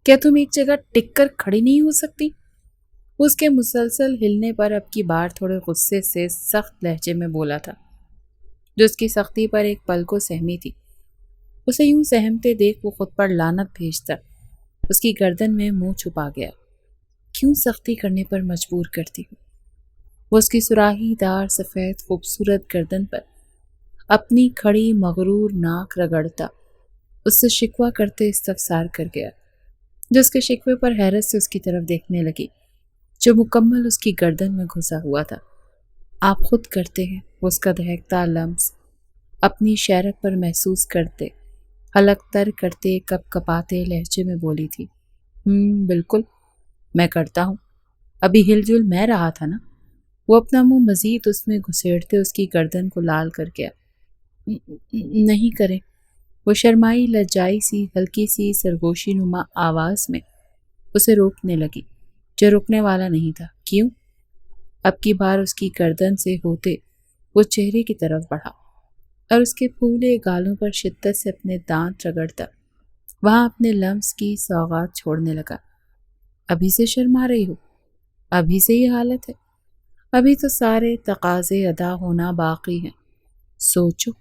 کیا تم ایک جگہ ٹک کر کھڑی نہیں ہو سکتی؟ اس کے مسلسل ہلنے پر اب کی بار تھوڑے غصے سے سخت لہجے میں بولا تھا، جو اس کی سختی پر ایک پل کو سہمی تھی۔ اسے یوں سہمتے دیکھ وہ خود پر لعنت بھیجتا اس کی گردن میں منہ چھپا گیا۔ کیوں سختی کرنے پر مجبور کرتی ہوں؟ وہ اس کی سراہی دار سفید خوبصورت گردن پر اپنی کھڑی مغرور ناک رگڑتا اس سے شکوہ کرتے استفسار کر گیا، جو اس کے شکوے پر حیرت سے اس کی طرف دیکھنے لگی جو مکمل اس کی گردن میں گھسا ہوا تھا۔ آپ خود کرتے ہیں، وہ اس کا دہکتا لمس اپنی شہرت پر محسوس کرتے حلق تر کرتے کپ کپاتے لہجے میں بولی تھی۔ بالکل میں کرتا ہوں، ابھی ہل جل میں رہا تھا نا۔ وہ اپنا منہ مزید اس میں گھسیڑتے اس کی گردن کو لال کر گیا۔ نہیں کریں، وہ شرمائی لجائی سی ہلکی سی سرگوشی نما آواز میں اسے روکنے لگی جو رکنے والا نہیں تھا۔ کیوں؟ اب کی بار اس کی گردن سے ہوتے وہ چہرے کی طرف بڑھا اور اس کے پھولے گالوں پر شدت سے اپنے دانت رگڑتا وہاں اپنے لمس کی سوغات چھوڑنے لگا۔ ابھی سے شرما رہی ہو؟ ابھی سے یہ حالت ہے؟ ابھی تو سارے تقاضے ادا ہونا باقی ہیں۔ سوچو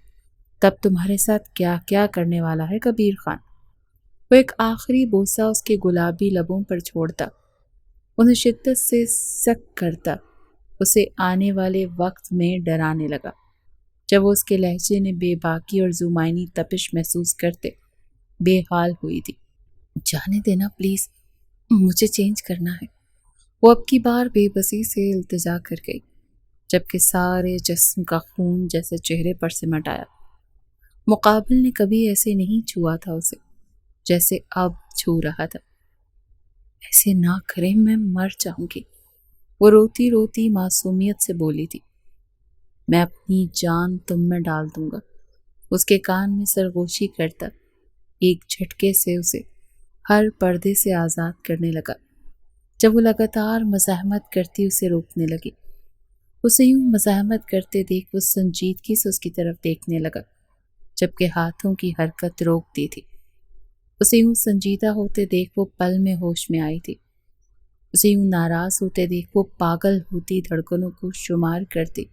تب تمہارے ساتھ کیا کیا کرنے والا ہے کبیر خان۔ وہ ایک آخری بوسہ اس کے گلابی لبوں پر چھوڑتا انہیں شدت سے سک کرتا اسے آنے والے وقت میں ڈرانے لگا جب وہ اس کے لہجے نے بے باکی اور زمائنی تپش محسوس کرتے بے حال ہوئی تھی۔ جانے دینا پلیز، مجھے چینج کرنا ہے۔ وہ اب کی بار بے بسی سے التجا کر گئی جبکہ سارے جسم کا خون جیسے چہرے پر سمٹ آیا۔ مقابل نے کبھی ایسے نہیں چھوا تھا اسے جیسے اب چھو رہا تھا۔ ایسے نہ کریں، میں مر جاؤں گی، وہ روتی روتی معصومیت سے بولی تھی۔ میں اپنی جان تم میں ڈال دوں گا، اس کے کان میں سرگوشی کرتا ایک جھٹکے سے اسے ہر پردے سے آزاد کرنے لگا جب وہ لگاتار مزاحمت کرتی اسے روکنے لگی۔ اسے یوں مزاحمت کرتے دیکھ وہ سنجیدگی سے اس کی طرف دیکھنے لگا جبکہ ہاتھوں کی حرکت روک دی تھی۔ اسے یوں سنجیدہ ہوتے دیکھ وہ پل میں ہوش میں آئی تھی۔ اسے یوں ناراض ہوتے دیکھ وہ پاگل ہوتی دھڑکنوں کو شمار کرتی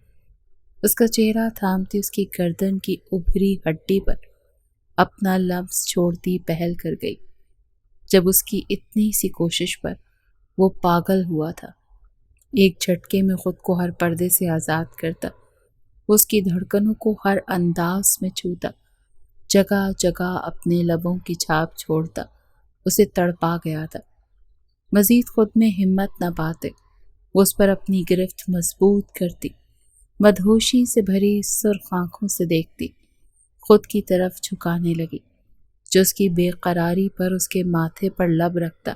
اس کا چہرہ تھامتی اس کی گردن کی ابھری ہڈی پر اپنا لمس چھوڑتی پہل کر گئی جب اس کی اتنی سی کوشش پر وہ پاگل ہوا تھا۔ ایک جھٹکے میں خود کو ہر پردے سے آزاد کرتا وہ اس کی دھڑکنوں کو ہر انداز میں چھوتا جگہ جگہ اپنے لبوں کی چھاپ چھوڑتا اسے تڑپا گیا تھا۔ مزید خود میں ہمت نہ پاتے وہ اس پر اپنی گرفت مضبوط کرتی مدہوشی سے بھری سرخ آنکھوں سے دیکھتی خود کی طرف جھکانے لگی جو اس کی بے قراری پر اس کے ماتھے پر لب رکھتا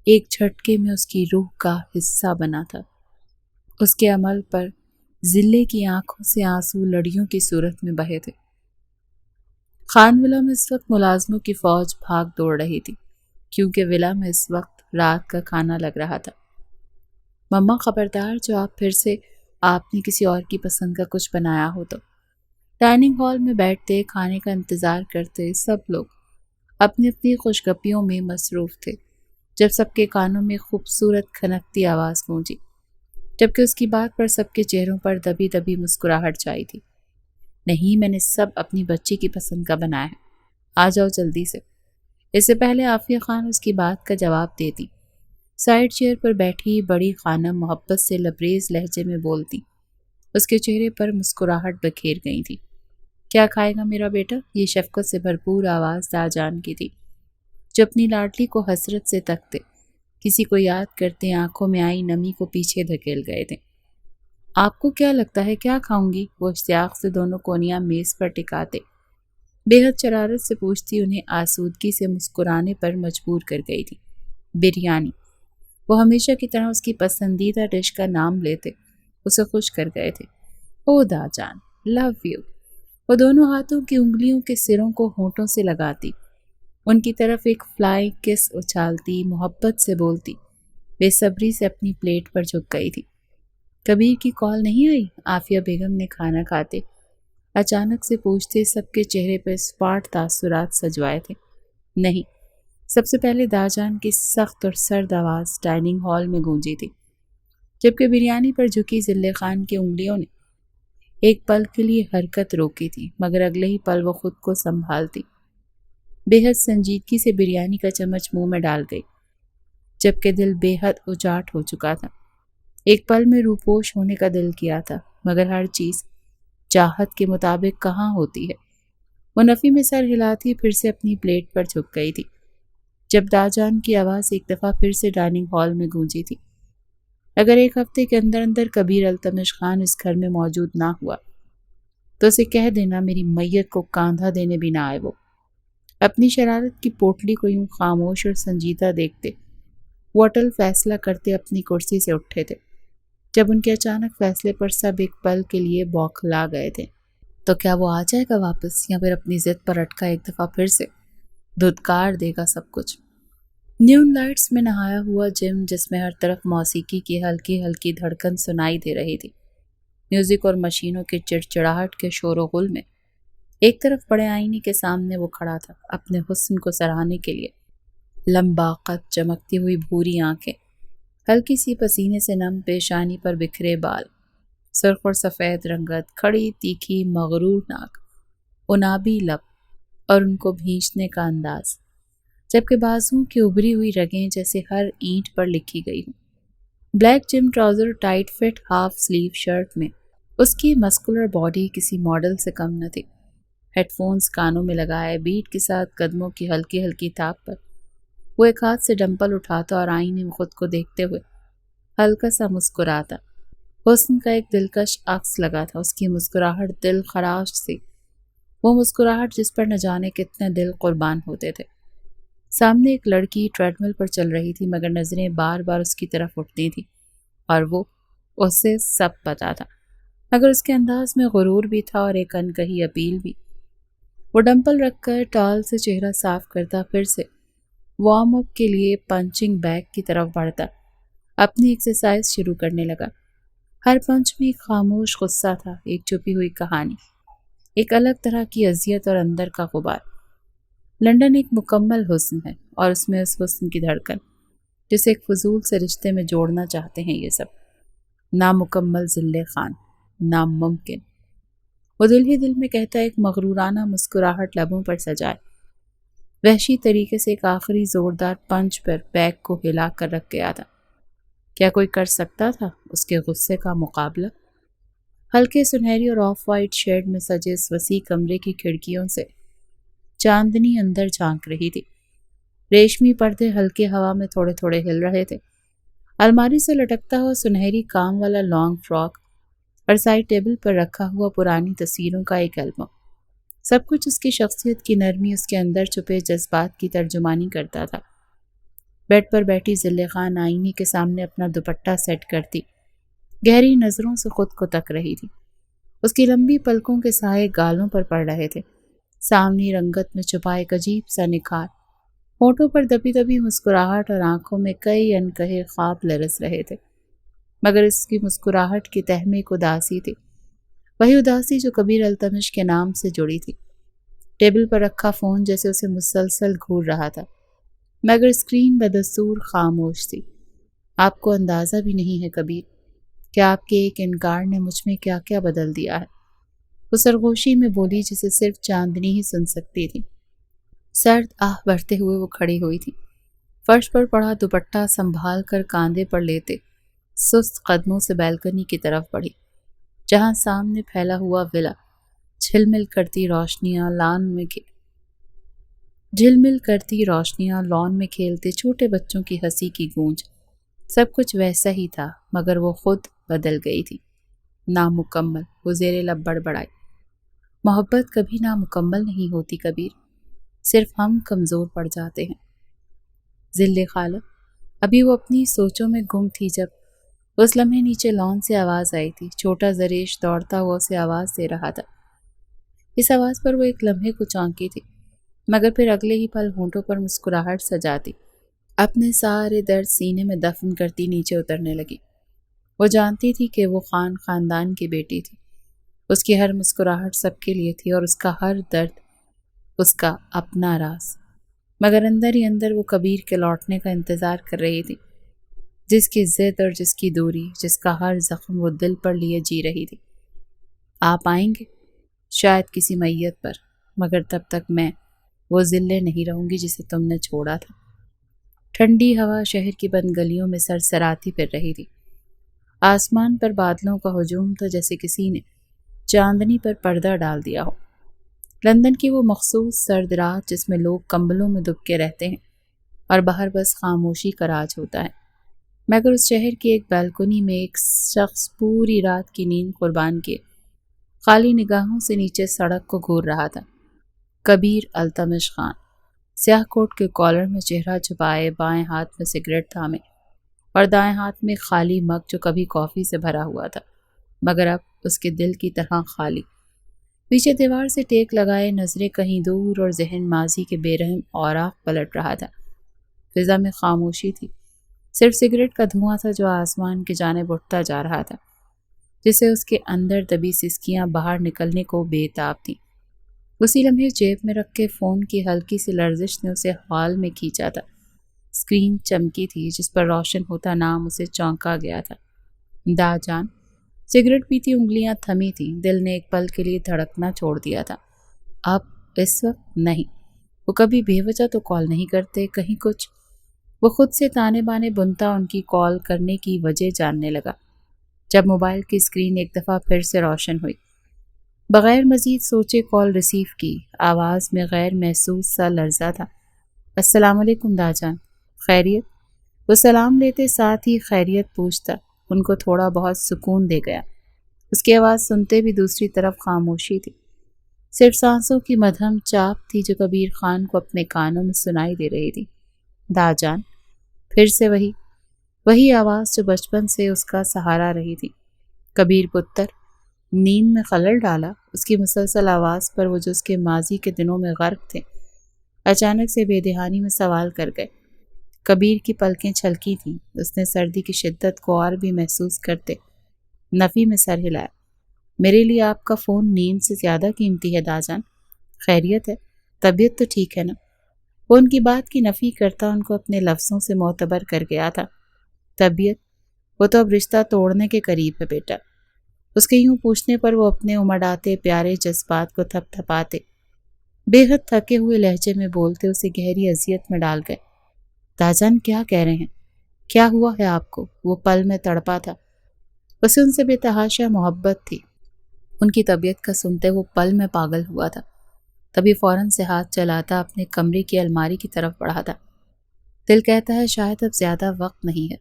ایک جھٹکے میں اس کی روح کا حصہ بنا تھا۔ اس کے عمل پر ذلے کی آنکھوں سے آنسو لڑیوں کی صورت میں بہے تھے۔ خان ولا میں اس وقت ملازموں کی فوج بھاگ دوڑ رہی تھی کیونکہ ولا میں اس وقت رات کا کھانا لگ رہا تھا۔ مما خبردار جو آپ پھر سے آپ نے کسی اور کی پسند کا کچھ بنایا ہو تو۔ ڈائننگ ہال میں بیٹھتے کھانے کا انتظار کرتے سب لوگ اپنی اپنی خوشگپیوں میں مصروف تھے جب سب کے کانوں میں خوبصورت کھنکتی آواز گونجی جبکہ اس کی بات پر سب کے چہروں پر دبی دبی مسکراہٹ چھائی تھی۔ نہیں، میں نے سب اپنی بچی کی پسند کا بنایا ہے، آ جاؤ جلدی سے۔ اس سے پہلے عافیہ خان اس کی بات کا جواب دیتی سائیڈ چیئر پر بیٹھی بڑی خانم محبت سے لبریز لہجے میں بولتی اس کے چہرے پر مسکراہٹ بکھیر گئی تھی۔ کیا کھائے گا میرا بیٹا؟ یہ شفقت سے بھرپور آواز داجان کی تھی جو اپنی لاڈلی کو حسرت سے تکتے کسی کو یاد کرتے آنکھوں میں آئی نمی کو پیچھے دھکیل گئے تھے۔ آپ کو کیا لگتا ہے کیا کھاؤں گی؟ وہ اشتیاق سے دونوں کونیاں میز پر ٹکاتے بے حد شرارت سے پوچھتی انہیں آسودگی سے مسکرانے پر مجبور کر گئی تھی۔ بریانی۔ وہ ہمیشہ کی طرح اس کی پسندیدہ ڈش کا نام لیتے اسے خوش کر گئے تھے۔ او داجان، لو یو۔ وہ دونوں ہاتھوں کی انگلیوں کے سروں کو ہونٹوں سے لگاتی ان کی طرف ایک فلائنگ کس اچھالتی محبت سے بولتی بے صبری سے اپنی پلیٹ پر جھک گئی تھی۔ کبیر کی کال نہیں آئی؟ عافیہ بیگم نے کھانا کھاتے اچانک سے پوچھتے سب کے چہرے پر اسپاٹ تاثرات سجوائے تھے۔ نہیں، سب سے پہلے داجان کی سخت اور سرد آواز ڈائننگ ہال میں گونجی تھی، جبکہ بریانی پر جھکی ذلے خان کی انگلیوں نے ایک پل کے لیے حرکت روکی تھی، مگر اگلے ہی پل وہ خود کو سنبھالتی بے حد سنجیدگی سے بریانی کا چمچ منہ میں ڈال گئی، جبکہ دل بے حد اچاٹ ہو چکا تھا۔ ایک پل میں روپوش ہونے کا دل کیا تھا، مگر ہر چیز چاہت کے مطابق کہاں ہوتی ہے۔ وہ نفی میں سر ہلاتی پھر سے اپنی پلیٹ پر جھک گئی تھی، جب داجان کی آواز ایک دفعہ پھر سے ڈائننگ ہال میں گونجی تھی۔ اگر ایک ہفتے کے اندر اندر کبیر التمش خان اس گھر میں موجود نہ ہوا تو اسے کہہ دینا میری میت کو کاندھا دینے بھی نہ آئے۔ وہ اپنی شرارت کی پوٹلی کو یوں خاموش اور سنجیدہ دیکھتے وہ اٹل فیصلہ کرتے اپنی کرسی سے اٹھے تھے، جب ان کے اچانک فیصلے پر سب ایک پل کے لیے بوکھلا گئے تھے۔ تو کیا وہ آ جائے گا واپس، یا پھر اپنی ضد پر اٹکا ایک دفعہ پھر سے دھتکار دے گا سب کچھ؟ نیون لائٹس میں نہایا ہوا جم، جس میں ہر طرف موسیقی کی ہلکی ہلکی دھڑکن سنائی دے رہی تھی، میوزک اور مشینوں کے چڑچڑاہٹ کے شور و غل میں ایک طرف بڑے آئینے کے سامنے وہ کھڑا تھا، اپنے حسن کو سراہنے کے لیے۔ لمبا قد، چمکتی ہوئی بھوری آنکھیں، ہلکی سی پسینے سے نم پیشانی پر بکھرے بال، سرخ اور سفید رنگت، کھڑی تیکھی مغرور ناک، انابی لب اور ان کو بھینچنے کا انداز، جبکہ بازوؤں کی ابھری ہوئی رگیں جیسے ہر اینٹ پر لکھی گئی ہوں۔ Black gym trouser tight fit half sleeve shirt میں اس کی مسکولر باڈی کسی ماڈل سے کم نہ تھی۔ ہیڈ فونز کانوں میں لگائے، بیٹ کے ساتھ قدموں کی ہلکی ہلکی تھاپ پر وہ ایک ہاتھ سے ڈمپل اٹھاتا اور آئینے میں خود کو دیکھتے ہوئے ہلکا سا مسکراتا۔ حسن کا ایک دلکش عکس لگا تھا اس کی مسکراہٹ، دل خراش سی، وہ مسکراہٹ جس پر نہ جانے کتنے دل قربان ہوتے تھے۔ سامنے ایک لڑکی ٹریڈمل پر چل رہی تھی، مگر نظریں بار بار اس کی طرف اٹھتی تھیں، اور وہ اسے سب پتا تھا، مگر اس کے انداز میں غرور بھی تھا اور ایک انکہی اپیل بھی۔ وہ ڈمپل رکھ کر ٹال سے چہرہ صاف کرتا، پھر سے وارم اپ کے لیے پنچنگ بیگ کی طرف بڑھتا، اپنی ایکسرسائز شروع کرنے لگا۔ ہر پنچ میں ایک خاموش غصہ تھا، ایک چھپی ہوئی کہانی، ایک الگ طرح کی اذیت اور اندر کا غبار۔ لندن ایک مکمل حسن ہے، اور اس میں اس حسن کی دھڑکن جسے ایک فضول سے رشتے میں جوڑنا چاہتے ہیں یہ سب۔ نامکمل ذلے خان، ناممکن، وہ دل ہی دل میں کہتا، ایک مغرورانہ مسکراہٹ لبوں پر سجائے، وحشی طریقے سے ایک آخری زوردار پنچ پر بیگ کو ہلا کر رکھ گیا تھا۔ کیا کوئی کر سکتا تھا اس کے غصے کا مقابلہ؟ ہلکے سنہری اور آف وائٹ شیڈ میں سجے اس وسیع کمرے کی کھڑکیوں سے چاندنی اندر جھانک رہی تھی، ریشمی پردے ہلکے ہوا میں تھوڑے تھوڑے ہل رہے تھے۔ الماری سے لٹکتا ہوا سنہری کام والا لانگ فراک اور سائڈ ٹیبل پر رکھا ہوا پرانی تصویروں کا ایک البم، سب کچھ اس کی شخصیت کی نرمی، اس کے اندر چھپے جذبات کی ترجمانی کرتا تھا۔ بیڈ پر بیٹھی ذلے خان آئینے کے سامنے اپنا دوپٹہ سیٹ کرتی گہری نظروں سے خود کو تک رہی تھی۔ اس کی لمبی پلکوں کے سائے گالوں پر پڑ رہے تھے، سامنی رنگت میں چھپا ایک عجیب سا نکھار، ہونٹوں پر دبی دبی مسکراہٹ اور آنکھوں میں کئی انکہے خواب لرز رہے تھے، مگر اس کی مسکراہٹ کی تہ میں ایک اداسی تھی، وہی اداسی جو کبیر التمش کے نام سے جڑی تھی۔ ٹیبل پر رکھا فون جیسے اسے مسلسل گھور رہا تھا، مگر اسکرین بدستور خاموش تھی۔ آپ کو اندازہ بھی نہیں ہے کبیر کہ آپ کے ایک انکار نے مجھ میں کیا کیا بدل دیا ہے، وہ سرگوشی میں بولی جسے صرف چاندنی ہی سن سکتی تھی۔ سرد آہ بھرتے ہوئے وہ کھڑی ہوئی تھی، فرش پر پڑا دوپٹہ سنبھال کر کاندھے پر لیتے سست قدموں سے بالکنی کی طرف بڑھی، جہاں سامنے پھیلا ہوا ولا، جھلمل کرتی روشنیاں، لان میں کھیلتے چھوٹے بچوں کی ہنسی کی گونج، سب کچھ ویسا ہی تھا، مگر وہ خود بدل گئی تھی۔ نامکمل، وہ زیر لب بڑبڑائی، محبت کبھی نامکمل نہیں ہوتی کبیر، صرف ہم کمزور پڑ جاتے ہیں۔ ذلے خالہ ابھی وہ اپنی سوچوں میں گم تھی جب اس لمحے نیچے لان سے آواز آئی تھی، چھوٹا زریش دوڑتا ہوا اسے آواز دے رہا تھا۔ اس آواز پر وہ ایک لمحے کو چونکی تھی، مگر پھر اگلے ہی پل ہونٹوں پر مسکراہٹ سجاتی اپنے سارے درد سینے میں دفن کرتی نیچے اترنے لگی۔ وہ جانتی تھی کہ وہ خاندان کی بیٹی تھی، اس کی ہر مسکراہٹ سب کے لیے تھی، اور اس کا ہر درد اس کا اپنا راز۔ مگر اندر ہی اندر وہ کبیر کے لوٹنے کا انتظار کر رہی تھی، جس کی ضد اور جس کی دوری، جس کا ہر زخم وہ دل پر لیے جی رہی تھی۔ آپ آئیں گے؟ شاید کسی میت پر، مگر تب تک میں وہ ذلے نہیں رہوں گی جسے تم نے چھوڑا تھا۔ ٹھنڈی ہوا شہر کی بند گلیوں میں سرسراتی پھر رہی تھی۔ آسمان پر بادلوں کا ہجوم تھا، جیسے کسی نے چاندنی پر پردہ ڈال دیا ہو۔ لندن کی وہ مخصوص سرد رات جس میں لوگ کمبلوں میں دب کے رہتے ہیں اور باہر بس خاموشی کا راج ہوتا ہے، مگر اس شہر کی ایک بالکنی میں ایک شخص پوری رات کی نیند قربان کیے خالی نگاہوں سے نیچے سڑک کو گھور رہا تھا۔ کبیر التمش خان، سیاہ کوٹ کے کالر میں چہرہ چھپائے، بائیں ہاتھ میں سگریٹ تھامے اور دائیں ہاتھ میں خالی مگ جو کبھی کافی سے بھرا ہوا تھا مگر اب اس کے دل کی طرح خالی۔ پیچھے دیوار سے ٹیک لگائے، نظریں کہیں دور اور ذہن ماضی کے بے رحم اوراق پلٹ رہا تھا۔ فضا میں خاموشی تھی، صرف سگریٹ کا دھواں تھا جو آسمان کی جانب اٹھتا جا رہا تھا، جسے اس کے اندر دبی سسکیاں باہر نکلنے کو بے تاب تھیں۔ اسی لمحے جیب میں رکھ کے فون کی ہلکی سی لرزش نے اسے حال میں کھینچا تھا۔ اسکرین چمکی تھی، جس پر روشن ہوتا نام اسے چونکا گیا تھا، دا جان۔ سگریٹ پیتی انگلیاں تھمی تھیں، دل نے ایک پل کے لیے دھڑکنا چھوڑ دیا تھا۔ اب اس وقت نہیں، وہ کبھی بے وجہ تو کال نہیں کرتے، کہیں کچھ۔ وہ خود سے تانے بانے بنتا ان کی کال کرنے کی وجہ جاننے لگا، جب موبائل کی اسکرین ایک دفعہ پھر سے روشن ہوئی۔ بغیر مزید سوچے کال ریسیو کی، آواز میں غیر محسوس سا لرزہ تھا۔ السلام علیکم دا جان، خیریت؟ وہ سلام لیتے ساتھ ہی خیریت پوچھتا، ان کو تھوڑا بہت سکون دے گیا۔ اس کی آواز سنتے بھی دوسری طرف خاموشی تھی، صرف سانسوں کی مدھم چاپ تھی جو کبیر خان کو اپنے کانوں میں سنائی دے رہی تھی۔ دا جان، پھر سے وہی آواز جو بچپن سے اس کا سہارا رہی تھی۔ کبیر پتر، نیند میں خلل ڈالا؟ اس کی مسلسل آواز پر وہ جو اس کے ماضی کے دنوں میں غرق تھے اچانک سے بے دہانی میں سوال کر گئے۔ کبیر کی پلکیں چھلکی تھیں، اس نے سردی کی شدت کو اور بھی محسوس کرتے نفی میں سر ہلایا۔ میرے لیے آپ کا فون نیند سے زیادہ قیمتی ہے دا جان، خیریت ہے؟ طبیعت تو ٹھیک ہے نا؟ وہ ان کی بات کی نفی کرتا ان کو اپنے لفظوں سے معتبر کر گیا تھا۔ طبیعت؟ وہ تو اب رشتہ توڑنے کے قریب ہے بیٹا۔ اس کے یوں پوچھنے پر وہ اپنے امڑاتے پیارے جذبات کو تھپ تھپاتے بے حد تھکے ہوئے لہجے میں بولتے اسے گہری اذیت میں ڈال گئے۔ داجان کیا کہہ رہے ہیں؟ کیا ہوا ہے آپ کو؟ وہ پل میں تڑپا تھا، اسے ان سے بے تحاشا محبت تھی۔ ان کی طبیعت کا سنتے وہ پل میں پاگل ہوا تھا، تبھی فوراً سے ہاتھ چلاتا اپنے کمرے کی الماری کی طرف بڑھا تھا۔ دل کہتا ہے شاید اب زیادہ وقت نہیں ہے،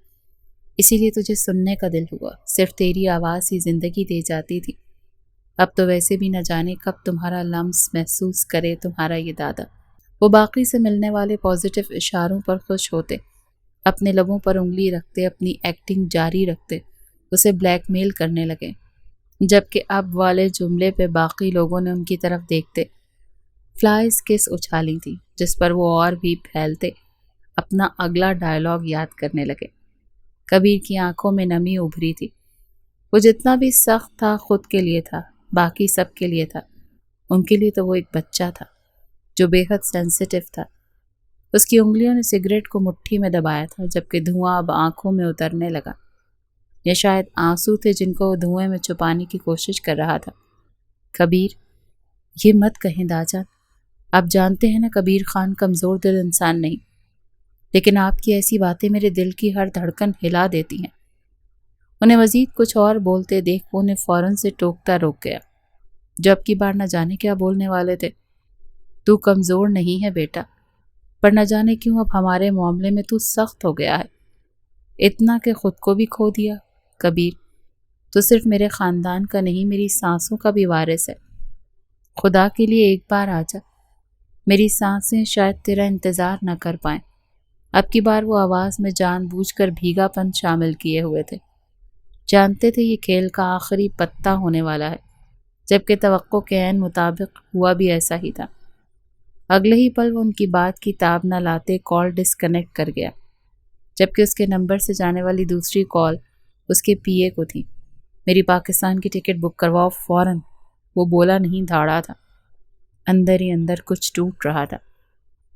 اسی لیے تجھے سننے کا دل ہوا، صرف تیری آواز ہی زندگی دے جاتی تھی۔ اب تو ویسے بھی نہ جانے کب تمہارا لمس محسوس کرے تمہارا یہ دادا۔ وہ باقی سے ملنے والے پازیٹیو اشاروں پر خوش ہوتے، اپنے لبوں پر انگلی رکھتے، اپنی ایکٹنگ جاری رکھتے، اسے بلیک میل کرنے لگے، جبکہ اب والے جملے پہ باقی لوگوں نے ان کی طرف دیکھتے فلائز کس اچھالی تھی، جس پر وہ اور بھی پھیلتے اپنا اگلا ڈائلاگ یاد کرنے لگے۔ کبیر کی آنکھوں میں نمی ابھری تھی، وہ جتنا بھی سخت تھا خود کے لیے تھا، باقی سب کے لیے تھا، ان کے لیے تو وہ ایک بچہ تھا جو بے حد سینسیٹیو تھا۔ اس کی انگلیوں نے سگریٹ کو مٹھی میں دبایا تھا، جبکہ دھواں اب آنکھوں میں اترنے لگا، یا شاید آنسو تھے جن کو وہ دھوئیں میں چھپانے کی کوشش کر رہا تھا۔ کبیر، یہ مت کہیں داجان، آپ جانتے ہیں نا کبیر خان کمزور دل انسان نہیں، لیکن آپ کی ایسی باتیں میرے دل کی ہر دھڑکن ہلا دیتی ہیں۔ انہیں مزید کچھ اور بولتے دیکھ وہ انہیں فوراً سے ٹوکتا روک گیا، جو اب کی بار نہ جانے کیا بولنے والے تھے۔ تو کمزور نہیں ہے بیٹا، پر نہ جانے کیوں اب ہمارے معاملے میں تو سخت ہو گیا ہے، اتنا کہ خود کو بھی کھو دیا۔ کبیر، تو صرف میرے خاندان کا نہیں، میری سانسوں کا بھی وارث ہے۔ خدا کے لیے ایک بار آ جا، میری سانسیں شاید تیرا انتظار نہ کر پائیں۔ اب کی بار وہ آواز میں جان بوجھ کر بھیگا پن شامل کیے ہوئے تھے، جانتے تھے یہ کھیل کا آخری پتہ ہونے والا ہے، جبکہ توقع کے عین مطابق ہوا بھی ایسا ہی تھا۔ اگلے ہی پل وہ ان کی بات کی تاب نہ لاتے کال ڈسکنیکٹ کر گیا، جبکہ اس کے نمبر سے جانے والی دوسری کال اس کے پی اے کو تھی۔ میری پاکستان کی ٹکٹ بک کرواؤ فوراً، وہ بولا نہیں دھاڑا تھا، اندر ہی اندر کچھ ٹوٹ رہا تھا۔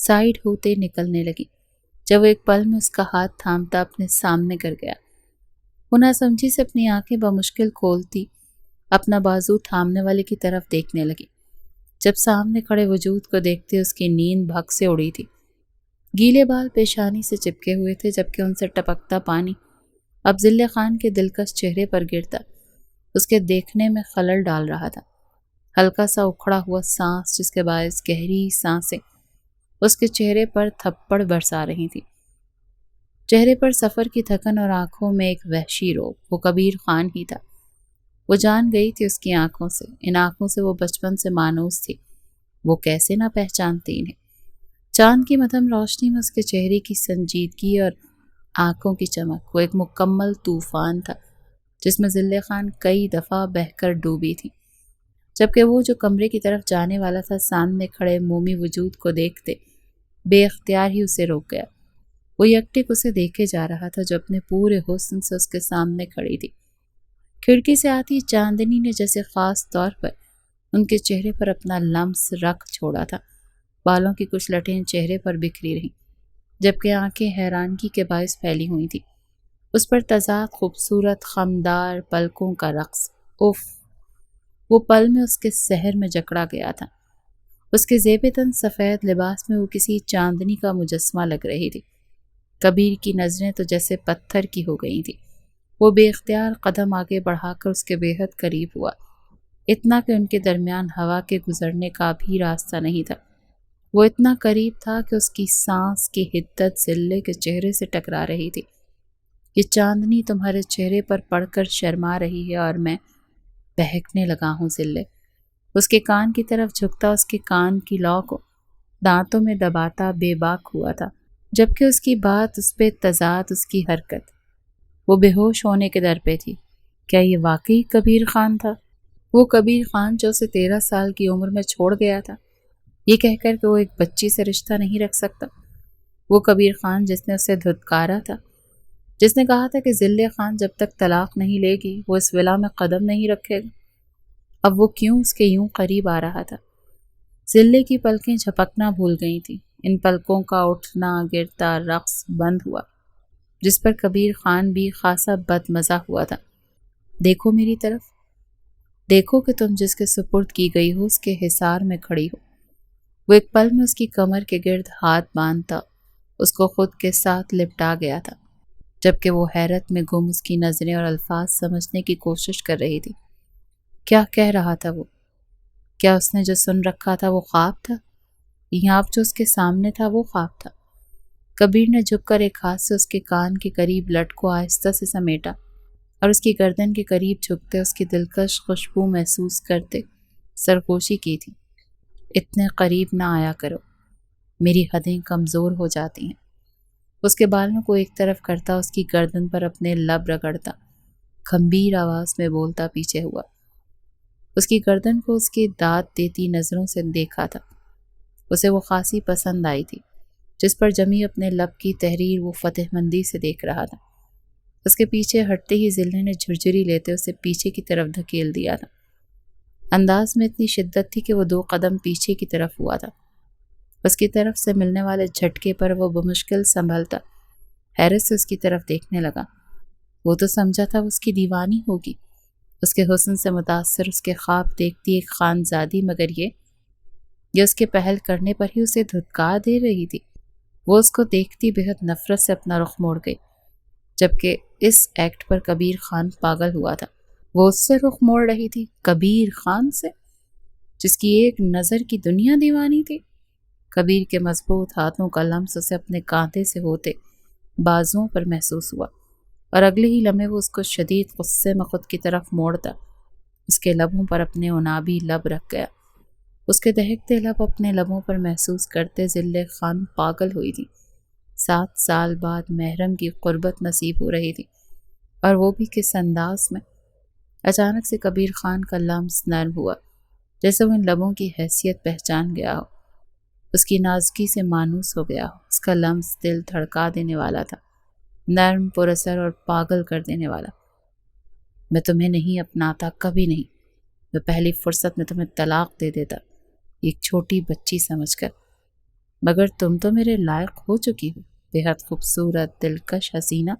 سائیڈ ہوتے نکلنے لگی جب وہ ایک پل میں اس کا ہاتھ تھامتا اپنے سامنے کر گیا۔ وہ ناسمجھی سے اپنی آنکھیں بمشکل کھولتی اپنا بازو تھامنے والے کی طرف دیکھنے لگی۔ جب سامنے کھڑے وجود کو دیکھتے اس کی نیند بھگ سے اڑی تھی۔ گیلے بال پیشانی سے چپکے ہوئے تھے جبکہ ان سے ٹپکتا پانی اب ذلِ خان کے دلکش چہرے پر گرتا اس کے دیکھنے میں خلل ڈال رہا تھا۔ ہلکا سا اکھڑا ہوا سانس جس کے باعث گہری سانسیں اس کے چہرے پر تھپڑ برسا رہی تھی۔ چہرے پر سفر کی تھکن اور آنکھوں میں ایک وحشی روب۔ وہ کبیر خان ہی تھا۔ وہ جان گئی تھی اس کی آنکھوں سے، ان آنکھوں سے وہ بچپن سے مانوس تھی۔ وہ کیسے نہ پہچانتی انہیں۔ چاند کی مدھم روشنی میں اس کے چہرے کی سنجیدگی اور آنکھوں کی چمک، وہ ایک مکمل طوفان تھا جس میں ذلِ خان کئی دفعہ بہہ کر ڈوبی تھی، جبکہ وہ جو کمرے کی طرف جانے والا تھا سامنے کھڑے مومی وجود کو دیکھتے بے اختیار ہی اسے روک گیا۔ وہ یکٹک اسے دیکھے جا رہا تھا جو اپنے پورے حسن سے اس کے سامنے کھڑی تھی۔ کھڑکی سے آتی چاندنی نے جیسے خاص طور پر ان کے چہرے پر اپنا لمس رکھ چھوڑا تھا۔ بالوں کی کچھ لٹیں چہرے پر بکھری رہیں جبکہ آنکھیں حیرانگی کے باعث پھیلی ہوئی تھی۔ اس پر تضاد خوبصورت خمدار پلکوں کا رقص، اف! وہ پل میں اس کے سحر میں جکڑا گیا تھا۔ اس کے زیب تن سفید لباس میں وہ کسی چاندنی کا مجسمہ لگ رہی تھی۔ کبیر کی نظریں تو جیسے پتھر کی ہو گئی تھی۔ وہ بے اختیار قدم آگے بڑھا کر اس کے بے حد قریب ہوا، اتنا کہ ان کے درمیان ہوا کے گزرنے کا بھی راستہ نہیں تھا۔ وہ اتنا قریب تھا کہ اس کی سانس کی حدت ذلے کے چہرے سے ٹکرا رہی تھی۔ یہ چاندنی تمہارے چہرے پر پڑ کر شرما رہی ہے اور میں بہکنے لگا ہوں ذلے۔ اس کے کان کی طرف جھکتا اس کے کان کی لو کو دانتوں میں دباتا بے باک ہوا تھا، جبکہ اس کی بات اس پہ تضاد اس کی حرکت۔ وہ بے ہوش ہونے کے در پہ تھی۔ کیا یہ واقعی کبیر خان تھا؟ وہ کبیر خان جو اسے 13 سال کی عمر میں چھوڑ گیا تھا، یہ کہہ کر کہ وہ ایک بچی سے رشتہ نہیں رکھ سکتا؟ وہ کبیر خان جس نے اسے دھتکارا تھا، جس نے کہا تھا کہ ذلِ خان جب تک طلاق نہیں لے گی وہ اس ولا میں قدم نہیں رکھے گا، اب وہ کیوں اس کے یوں قریب آ رہا تھا؟ ذلے کی پلکیں جھپکنا بھول گئی تھیں۔ ان پلکوں کا اٹھنا گرتا رقص بند ہوا جس پر کبیر خان بھی خاصا بد مزہ ہوا تھا۔ دیکھو میری طرف، دیکھو کہ تم جس کے سپرد کی گئی ہو اس کے حصار میں کھڑی ہو۔ وہ ایک پل میں اس کی کمر کے گرد ہاتھ باندھتا اس کو خود کے ساتھ لپٹا گیا تھا، جبکہ وہ حیرت میں گم اس کی نظریں اور الفاظ سمجھنے کی کوشش کر رہی تھی۔ کیا کہہ رہا تھا وہ؟ کیا اس نے جو سن رکھا تھا وہ خواب تھا؟ یہاں جو اس کے سامنے تھا وہ خواب تھا؟ کبیر نے جھک کر ایک ہاتھ سے اس کے کان کے قریب لٹ کو آہستہ سے سمیٹا اور اس کی گردن کے قریب جھکتے اس کی دلکش خوشبو محسوس کرتے سرگوشی کی تھی۔ اتنے قریب نہ آیا کرو، میری حدیں کمزور ہو جاتی ہیں۔ اس کے بالوں کو ایک طرف کرتا اس کی گردن پر اپنے لب رگڑتا گھمبیر آواز میں بولتا پیچھے ہوا۔ اس کی گردن کو اس کی داد دیتی نظروں سے دیکھا تھا۔ اسے وہ خاصی پسند آئی تھی جس پر جمی اپنے لب کی تحریر وہ فتح مندی سے دیکھ رہا تھا۔ اس کے پیچھے ہٹتے ہی ذلے نے جھرجھری لیتے اسے پیچھے کی طرف دھکیل دیا تھا۔ انداز میں اتنی شدت تھی کہ وہ 2 قدم پیچھے کی طرف ہوا تھا۔ اس کی طرف سے ملنے والے جھٹکے پر وہ بمشکل سنبھلتا حیرت سے اس کی طرف دیکھنے لگا۔ وہ تو سمجھا تھا اس کی دیوانی ہوگی، اس کے حسن سے متاثر اس کے خواب دیکھتی ایک خانزادی، مگر یہ اس کے پہل کرنے پر ہی اسے دھتکار دے رہی تھی۔ وہ اس کو دیکھتی بے حد نفرت سے اپنا رخ موڑ گئی، جبکہ اس ایکٹ پر کبیر خان پاگل ہوا تھا۔ وہ اس سے رخ موڑ رہی تھی، کبیر خان سے، جس کی ایک نظر کی دنیا دیوانی تھی۔ کبیر کے مضبوط ہاتھوں کا لمس اسے اپنے کانٹے سے ہوتے بازوؤں پر محسوس ہوا اور اگلے ہی لمحے وہ اس کو شدید غصے میں خود کی طرف موڑتا اس کے لبوں پر اپنے عنابی لب رکھ گیا۔ اس کے دہکتے لب اپنے لبوں پر محسوس کرتے ذلِ خان پاگل ہوئی تھی۔ 7 سال بعد محرم کی قربت نصیب ہو رہی تھی، اور وہ بھی کس انداز میں۔ اچانک سے کبیر خان کا لمس نرم ہوا، جیسے وہ ان لبوں کی حیثیت پہچان گیا ہو، اس کی نازکی سے مانوس ہو گیا ہو۔ اس کا لمس دل دھڑکا دینے والا تھا، نرم، پر اثر اور پاگل کر دینے والا۔ میں تمہیں نہیں اپناتا، کبھی نہیں۔ میں پہلی فرصت میں تمہیں طلاق دے دیتا، ایک چھوٹی بچی سمجھ کر۔ مگر تم تو میرے لائق ہو چکی ہو، بے حد خوبصورت دلکش حسینہ،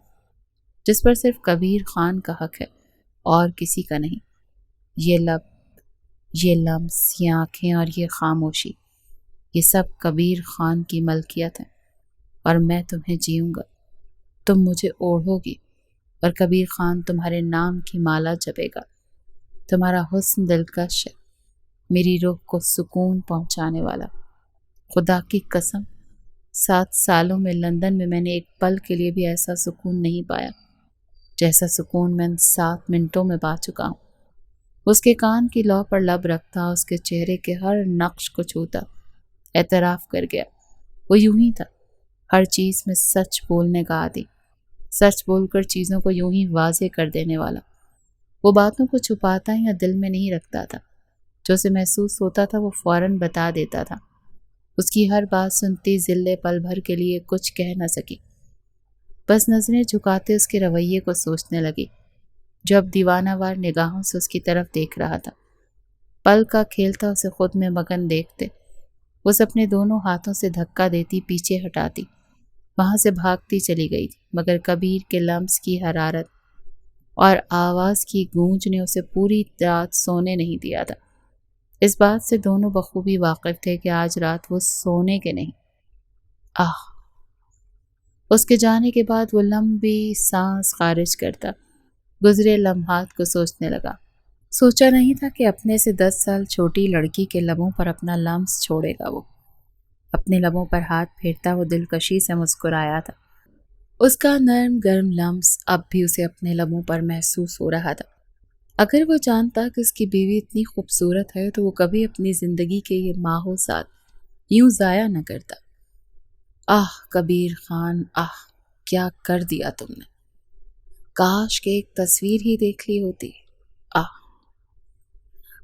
جس پر صرف کبیر خان کا حق ہے اور کسی کا نہیں۔ یہ لب، یہ لمس، یہ آنکھیں اور یہ خاموشی، یہ سب کبیر خان کی ملکیت ہے، اور میں تمہیں جیوں گا۔ تم مجھے اوڑھو گی اور کبیر خان تمہارے نام کی مالا جپے گا۔ تمہارا حسن دلکش ہے، میری روح کو سکون پہنچانے والا۔ خدا کی قسم، 7 سالوں میں لندن میں نے ایک پل کے لیے بھی ایسا سکون نہیں پایا جیسا سکون میں 7 منٹوں میں پا چکا ہوں۔ اس کے کان کی لو پر لب رکھتا، اس کے چہرے کے ہر نقش کو چھوتا، اعتراف کر گیا۔ وہ یوں ہی تھا، ہر چیز میں سچ بولنے کا عادی، سچ بول کر چیزوں کو یوں ہی واضح کر دینے والا۔ وہ باتوں کو چھپاتا یا دل میں نہیں رکھتا تھا، جو اسے محسوس ہوتا تھا وہ فوراً بتا دیتا تھا۔ اس کی ہر بات سنتی ذلے پل بھر کے لیے کچھ کہہ نہ سکی، بس نظریں جھکاتے اس کے رویے کو سوچنے لگی، جو اب دیوانہ وار نگاہوں سے اس کی طرف دیکھ رہا تھا۔ پل کا کھیلتا اسے خود میں مگن دیکھتے، وہ اسے اپنے دونوں ہاتھوں سے دھکا دیتی، پیچھے ہٹاتی، وہاں سے بھاگتی چلی گئی تھی، مگر کبیر کے لمس کی حرارت اور آواز کی گونج نے اسے پوری رات سونے نہیں دیا تھا۔ اس بات سے دونوں بخوبی واقف تھے کہ آج رات وہ سونے کے نہیں۔ اس کے جانے کے بعد وہ لمبی سانس خارج کرتا گزرے لمحات کو سوچنے لگا۔ سوچا نہیں تھا کہ اپنے سے 10 سال چھوٹی لڑکی کے لبوں پر اپنا لمس چھوڑے گا۔ وہ اپنے لبوں پر ہاتھ پھیرتا وہ دلکشی سے مسکرایا تھا۔ اس کا نرم گرم لمس اب بھی اسے اپنے لبوں پر محسوس ہو رہا تھا۔ اگر وہ جانتا کہ اس کی بیوی اتنی خوبصورت ہے تو وہ کبھی اپنی زندگی کے یہ ماہوں سال یوں ضائع نہ کرتا۔ کبیر خان، کیا کر دیا تم نے، کاش کہ ایک تصویر ہی دیکھ لی ہوتی۔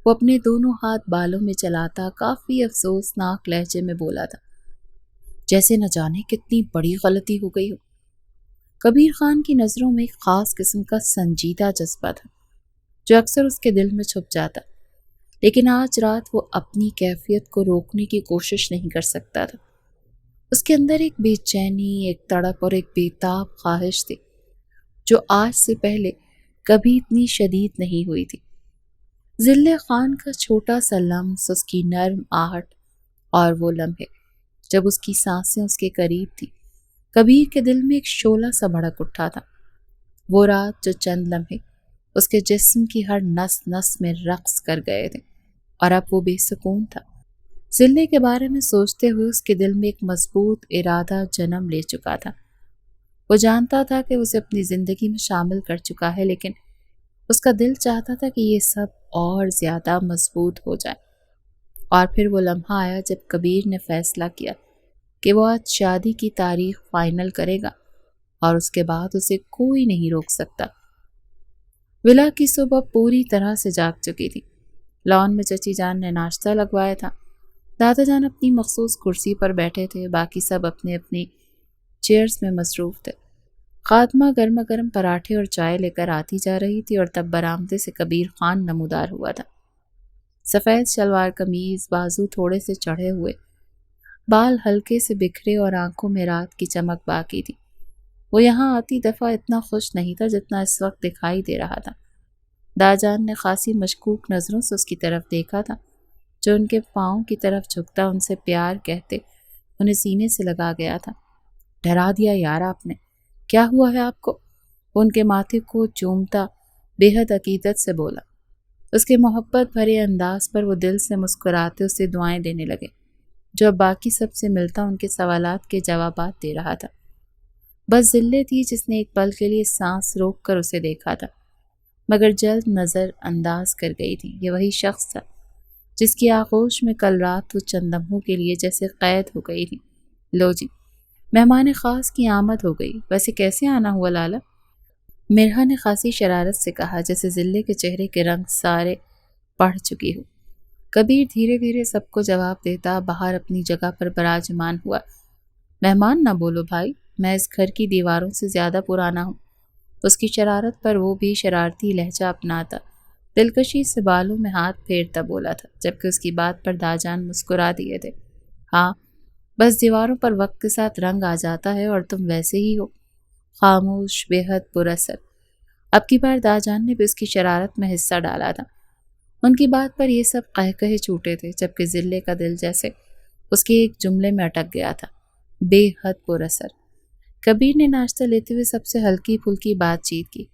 وہ اپنے دونوں ہاتھ بالوں میں چلاتا کافی افسوسناک لہجے میں بولا تھا، جیسے نہ جانے کتنی بڑی غلطی ہو گئی ہو۔ کبیر خان کی نظروں میں ایک خاص قسم کا سنجیدہ جذبہ تھا جو اکثر اس کے دل میں چھپ جاتا، لیکن آج رات وہ اپنی کیفیت کو روکنے کی کوشش نہیں کر سکتا تھا۔ اس کے اندر ایک بے چینی، ایک تڑپ اور ایک بیتاب خواہش تھی جو آج سے پہلے کبھی اتنی شدید نہیں ہوئی تھی۔ ذلے خان کا چھوٹا سا لمس، اس کی نرم آہٹ اور وہ لمحے جب اس کی سانسیں اس کے قریب تھی، کبیر کے دل میں ایک شعلہ سا بھڑک اٹھا تھا۔ وہ رات جو چند لمحے اس کے جسم کی ہر نس نس میں رقص کر گئے تھے، اور اب وہ بے سکون تھا۔ ذلے کے بارے میں سوچتے ہوئے اس کے دل میں ایک مضبوط ارادہ جنم لے چکا تھا۔ وہ جانتا تھا کہ اسے اپنی زندگی میں شامل کر چکا ہے، لیکن اس کا دل چاہتا تھا کہ یہ سب اور زیادہ مضبوط ہو جائے۔ اور پھر وہ لمحہ آیا جب کبیر نے فیصلہ کیا کہ وہ آج شادی کی تاریخ فائنل کرے گا، اور اس کے بعد اسے کوئی نہیں روک سکتا۔ ولا کی صبح پوری طرح سے جاگ چکی تھی۔ لان میں چچی جان نے ناشتہ لگوایا تھا، دادا جان اپنی مخصوص کرسی پر بیٹھے تھے، باقی سب اپنے اپنی چیئرز میں مصروف تھے۔ خادمہ گرما گرم پراٹھے اور چائے لے کر آتی جا رہی تھی، اور تب برآمدے سے کبیر خان نمودار ہوا تھا۔ سفید شلوار قمیض، بازو تھوڑے سے چڑھے ہوئے، بال ہلکے سے بکھرے اور آنکھوں میں رات کی چمک باقی تھی۔ وہ یہاں آتی دفعہ اتنا خوش نہیں تھا جتنا اس وقت دکھائی دے رہا تھا۔ داجان نے خاصی مشکوک نظروں سے اس کی طرف دیکھا تھا، جو ان کے پاؤں کی طرف جھکتا ان سے پیار کہتے انہیں سینے سے لگا گیا تھا۔ ڈرا دیا یار آپ نے، کیا ہوا ہے آپ کو؟ ان کے ماتھے کو چومتا بے حد عقیدت سے بولا۔ اس کے محبت بھرے انداز پر وہ دل سے مسکراتے اسے دعائیں دینے لگے، جو اب باقی سب سے ملتا ان کے سوالات کے جوابات دے رہا تھا۔ بس ذلے تھی جس نے ایک پل کے لیے سانس روک کر اسے دیکھا تھا، مگر جلد نظر انداز کر گئی تھی۔ یہ وہی شخص تھا جس کی آغوش میں کل رات وہ چند لمحوں کے لیے جیسے قید ہو گئی تھی۔ لو جی، مہمان خاص کی آمد ہو گئی، ویسے کیسے آنا ہوا لالا؟ مرحا نے خاصی شرارت سے کہا، جیسے ذلے کے چہرے کے رنگ سارے پڑھ چکی ہو۔ کبیر دھیرے دھیرے سب کو جواب دیتا باہر اپنی جگہ پر براجمان ہوا۔ مہمان نہ بولو بھائی، میں اس گھر کی دیواروں سے زیادہ پرانا ہوں۔ اس کی شرارت پر وہ بھی شرارتی لہجہ اپناتا دلکشی سے بالوں میں ہاتھ پھیرتا بولا تھا، جبکہ اس کی بات پر داجان مسکرا دیے تھے۔ ہاں، بس دیواروں پر وقت کے ساتھ رنگ آ جاتا ہے اور تم ویسے ہی ہو، خاموش، بے حد پر اثر۔ اب کی بار داجان نے بھی اس کی شرارت میں حصہ ڈالا تھا۔ ان کی بات پر یہ سب قہقہے چھوٹے تھے، جبکہ ذلے کا دل جیسے اس کے ایک جملے میں اٹک گیا تھا، بے حد پر اثر۔ کبیر نے ناشتہ لیتے ہوئے سب سے ہلکی پھلکی بات چیت کی،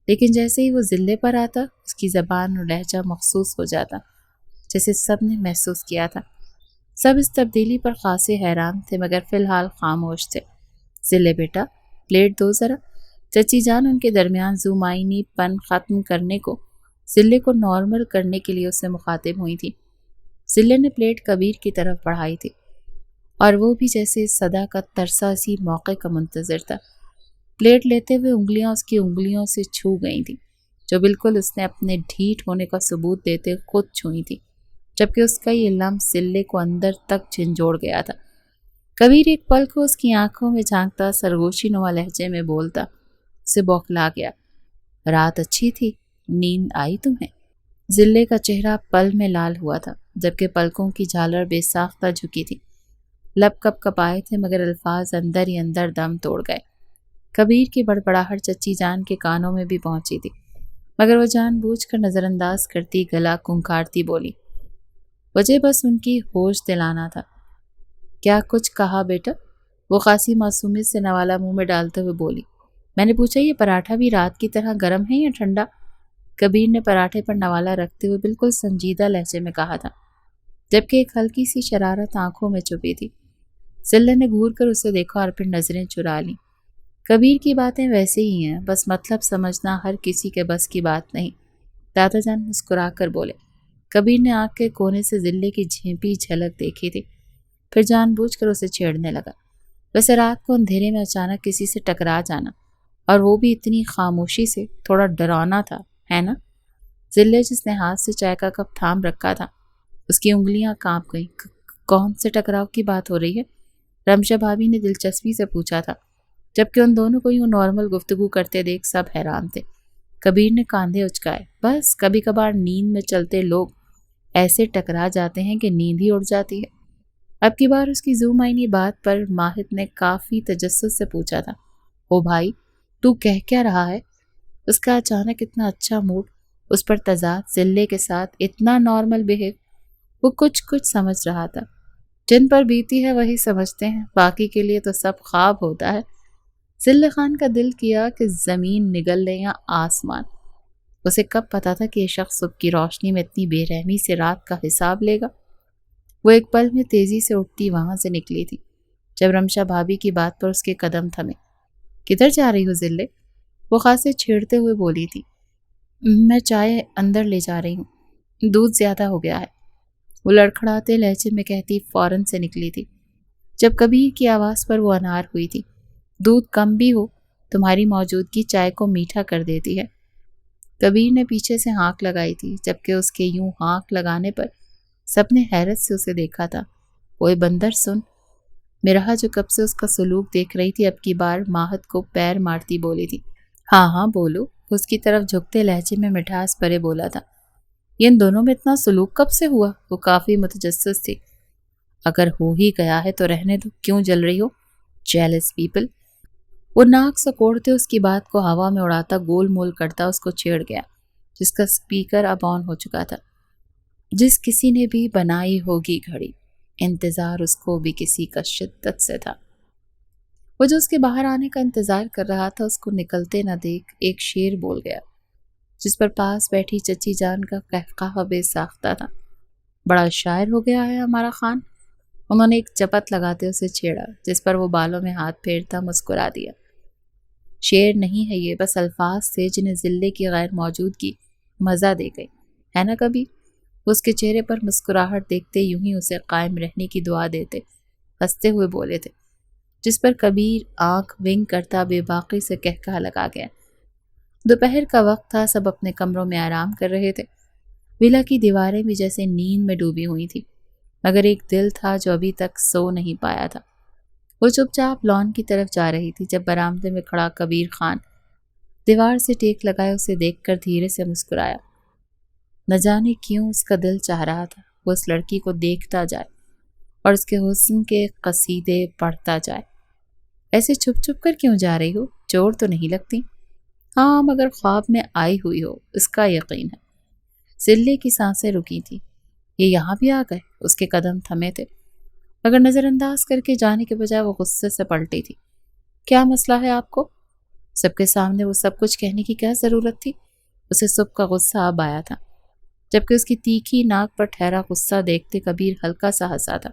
لیکن جیسے ہی وہ ذلے پر آتا اس کی زبان اور لہجہ مخصوص ہو جاتا، جیسے سب نے محسوس کیا تھا۔ سب اس تبدیلی پر خاصے حیران تھے مگر فی الحال خاموش تھے۔ ذلے بیٹا، پلیٹ دو ذرا۔ چچی جان ان کے درمیان زومائنی پن ختم کرنے کو، ذلے کو نارمل کرنے کے لیے اس سے مخاطب ہوئی تھی۔ ذلے نے پلیٹ کبیر کی طرف بڑھائی تھی اور وہ بھی جیسے اس صدا کا ترسا اسی موقع کا منتظر تھا۔ پلیٹ لیتے ہوئے انگلیاں اس کی انگلیوں سے چھو گئی تھیں، جو بالکل اس نے اپنے ڈھیٹ ہونے کا ثبوت دیتے خود چھوئی تھی، جبکہ اس کا یہ لمس ذلے کو اندر تک جھنجھوڑ گیا تھا۔ کبیر ایک پل کو اس کی آنکھوں میں جھانکتا، سرگوشی نما لہجے میں بولتا، اسے بوکھلا گیا، رات اچھی تھی، نیند آئی تمہیں؟ ذلے کا چہرہ پل میں لال ہوا تھا، جبکہ پلکوں کی جھالر بے ساختہ جھکی تھی۔ لب کپ کپائے تھے مگر الفاظ اندر ہی اندر دم توڑ گئے۔ کبیر کی بڑبڑاہٹ چچی جان کے کانوں میں بھی پہنچی تھی، مگر وہ جان بوجھ کر نظر انداز کرتی گلا کھنکھارتی بولی، وجہ بس ان کی ہوش دلانا تھا۔ کیا کچھ کہا بیٹا؟ وہ خاصی معصومیت سے نوالا منہ میں ڈالتے ہوئے بولی، میں نے پوچھا یہ پراٹھا بھی رات کی طرح گرم ہے یا ٹھنڈا؟ کبیر نے پراٹھے پر نوالا رکھتے ہوئے بالکل سنجیدہ لہجے میں کہا تھا، جبکہ ایک ہلکی سی شرارت آنکھوں میں چھپی تھی۔ ذلے نے گھور کر اسے دیکھا اور پھر نظریں چرا لیں۔ کبیر کی باتیں ویسے ہی ہیں، بس مطلب سمجھنا ہر کسی کے بس کی بات نہیں، دادا جان مسکرا کر بولے۔ کبیر نے آنکھ کے کونے سے ذلے کی جھیپی جھلک دیکھی تھی، پھر جان بوجھ کر اسے چھیڑنے لگا۔ ویسے رات کو اندھیرے میں اچانک کسی سے ٹکرا جانا، اور وہ بھی اتنی خاموشی سے، تھوڑا ڈرانا تھا، ہے نا؟ ذلے جس نے ہاتھ سے چائے کا کپ تھام رکھا تھا، اس کی انگلیاں کانپ گئیں۔ کون سے ٹکراؤ کی بات ہو رہی ہے؟ رمشا بھابھی نے دلچسپی سے پوچھا تھا، جبکہ ان دونوں کو یوں نارمل گفتگو کرتے دیکھ سب حیران تھے۔ کبیر نے کاندھے اچکائے، بس کبھی کبھار نیند میں چلتے لوگ ایسے ٹکرا جاتے ہیں کہ نیند ہی اڑ جاتی ہے۔ اب کی بار اس کی زومائنی بات پر ماہد نے کافی تجسس سے پوچھا تھا، او بھائی تو کہہ کیا رہا ہے؟ اس کا اچانک اتنا اچھا موڈ، اس پر تضاد ذلے کے ساتھ اتنا نارمل بہیو، وہ کچھ سمجھ رہا تھا۔ جن پر بیتی ہے وہی سمجھتے ہیں، باقی کے لیے تو سب خواب ہوتا ہے۔ ذلے خان کا دل کیا کہ زمین نگل لے یا آسمان۔ اسے کب پتا تھا کہ یہ شخص صبح کی روشنی میں اتنی بے رحمی سے رات کا حساب لے گا؟ وہ ایک پل میں تیزی سے اٹھتی وہاں سے نکلی تھی، جب رمشا بھابھی کی بات پر اس کے قدم تھمے۔ کدھر جا رہی ہو ذلے؟ وہ خاصے چھیڑتے ہوئے بولی تھی۔ میں چائے اندر لے جا رہی ہوں، دودھ زیادہ ہو گیا ہے، وہ لڑکھڑاتے لہجے میں کہتی فوراً سے نکلی تھی۔ جب کبیر کی آواز پر وہ انار ہوئی تھی، دودھ کم بھی ہو تمہاری موجودگی چائے کو میٹھا کر دیتی ہے۔ کبیر نے پیچھے سے ہانک لگائی تھی، جبکہ اس کے یوں ہانک لگانے پر سب نے حیرت سے اسے دیکھا تھا۔ اوئے بندر سن! مرہا جو کب سے اس کا سلوک دیکھ رہی تھی اب کی بار ماہد کو پیر مارتی بولی تھی، ہاں ہاں بولو۔ اس کی طرف جھکتے لہجے میں مٹھاس بھرے بولا تھا، یہ ان دونوں میں اتنا سلوک کب سے ہوا؟ وہ کافی متجسس تھی۔ اگر ہو ہی گیا ہے تو رہنے دو، کیوں جل رہی ہو؟ Jealous people! وہ ناک سکوڑتے اس کی بات کو ہوا میں اڑاتا گول مول کرتا اس کو چھیڑ گیا، جس کا سپیکر اب آن ہو چکا تھا۔ جس کسی نے بھی بنائی ہوگی گھڑی، انتظار اس کو بھی کسی کا شدت سے تھا۔ وہ جو اس کے باہر آنے کا انتظار کر رہا تھا اس کو نکلتے نہ دیکھ ایک شعر بول گیا، جس پر پاس بیٹھی چچی جان کا قہقہہ بے ساختہ تھا۔ بڑا شاعر ہو گیا ہے ہمارا خان۔ انہوں نے ایک چپت لگاتے اسے چھیڑا، جس پر وہ بالوں میں ہاتھ پھیرتا مسکرا دیا۔ شعر نہیں ہے یہ، بس الفاظ تھے جنہیں ذلے کی غیر موجودگی مزہ دے گئی، ہے نا کبیر؟ اس کے چہرے پر مسکراہٹ دیکھتے یوں ہی اسے قائم رہنے کی دعا دیتے ہنستے ہوئے بولے تھے، جس پر کبیر آنکھ ونگ کرتا بے باقی سے کہکہا لگا گیا۔ دوپہر کا وقت تھا، سب اپنے کمروں میں آرام کر رہے تھے۔ ویلا کی دیواریں بھی جیسے نیند میں ڈوبی ہوئی تھی، مگر ایک دل تھا جو ابھی تک سو نہیں پایا تھا۔ وہ چپ چاپ لان کی طرف جا رہی تھی جب برآمدے میں کھڑا کبیر خان دیوار سے ٹیک لگائے اسے دیکھ کر دھیرے سے مسکرایا۔ نہ جانے کیوں اس کا دل چاہ رہا تھا وہ اس لڑکی کو دیکھتا جائے، اور اس کے حسن کے قصیدے پڑھتا جائے۔ ایسے چھپ چھپ کر کیوں جا رہی ہو؟ چور تو نہیں لگتی؟ ہاں، مگر خواب میں آئی ہوئی ہو اس کا یقین ہے۔ زلے کی سانسیں رکی تھی۔ یہ یہاں بھی آ گئے؟ اس کے قدم تھمے تھے، مگر نظر انداز کر کے جانے کے بجائے وہ غصے سے پلٹی تھی۔ کیا مسئلہ ہے آپ کو؟ سب کے سامنے وہ سب کچھ کہنے کی کیا ضرورت تھی؟ اسے صبح کا غصہ اب آیا تھا، جبکہ اس کی تیکھی ناک پر ٹھہرا غصہ دیکھتے کبیر ہلکا سا ہنسا تھا۔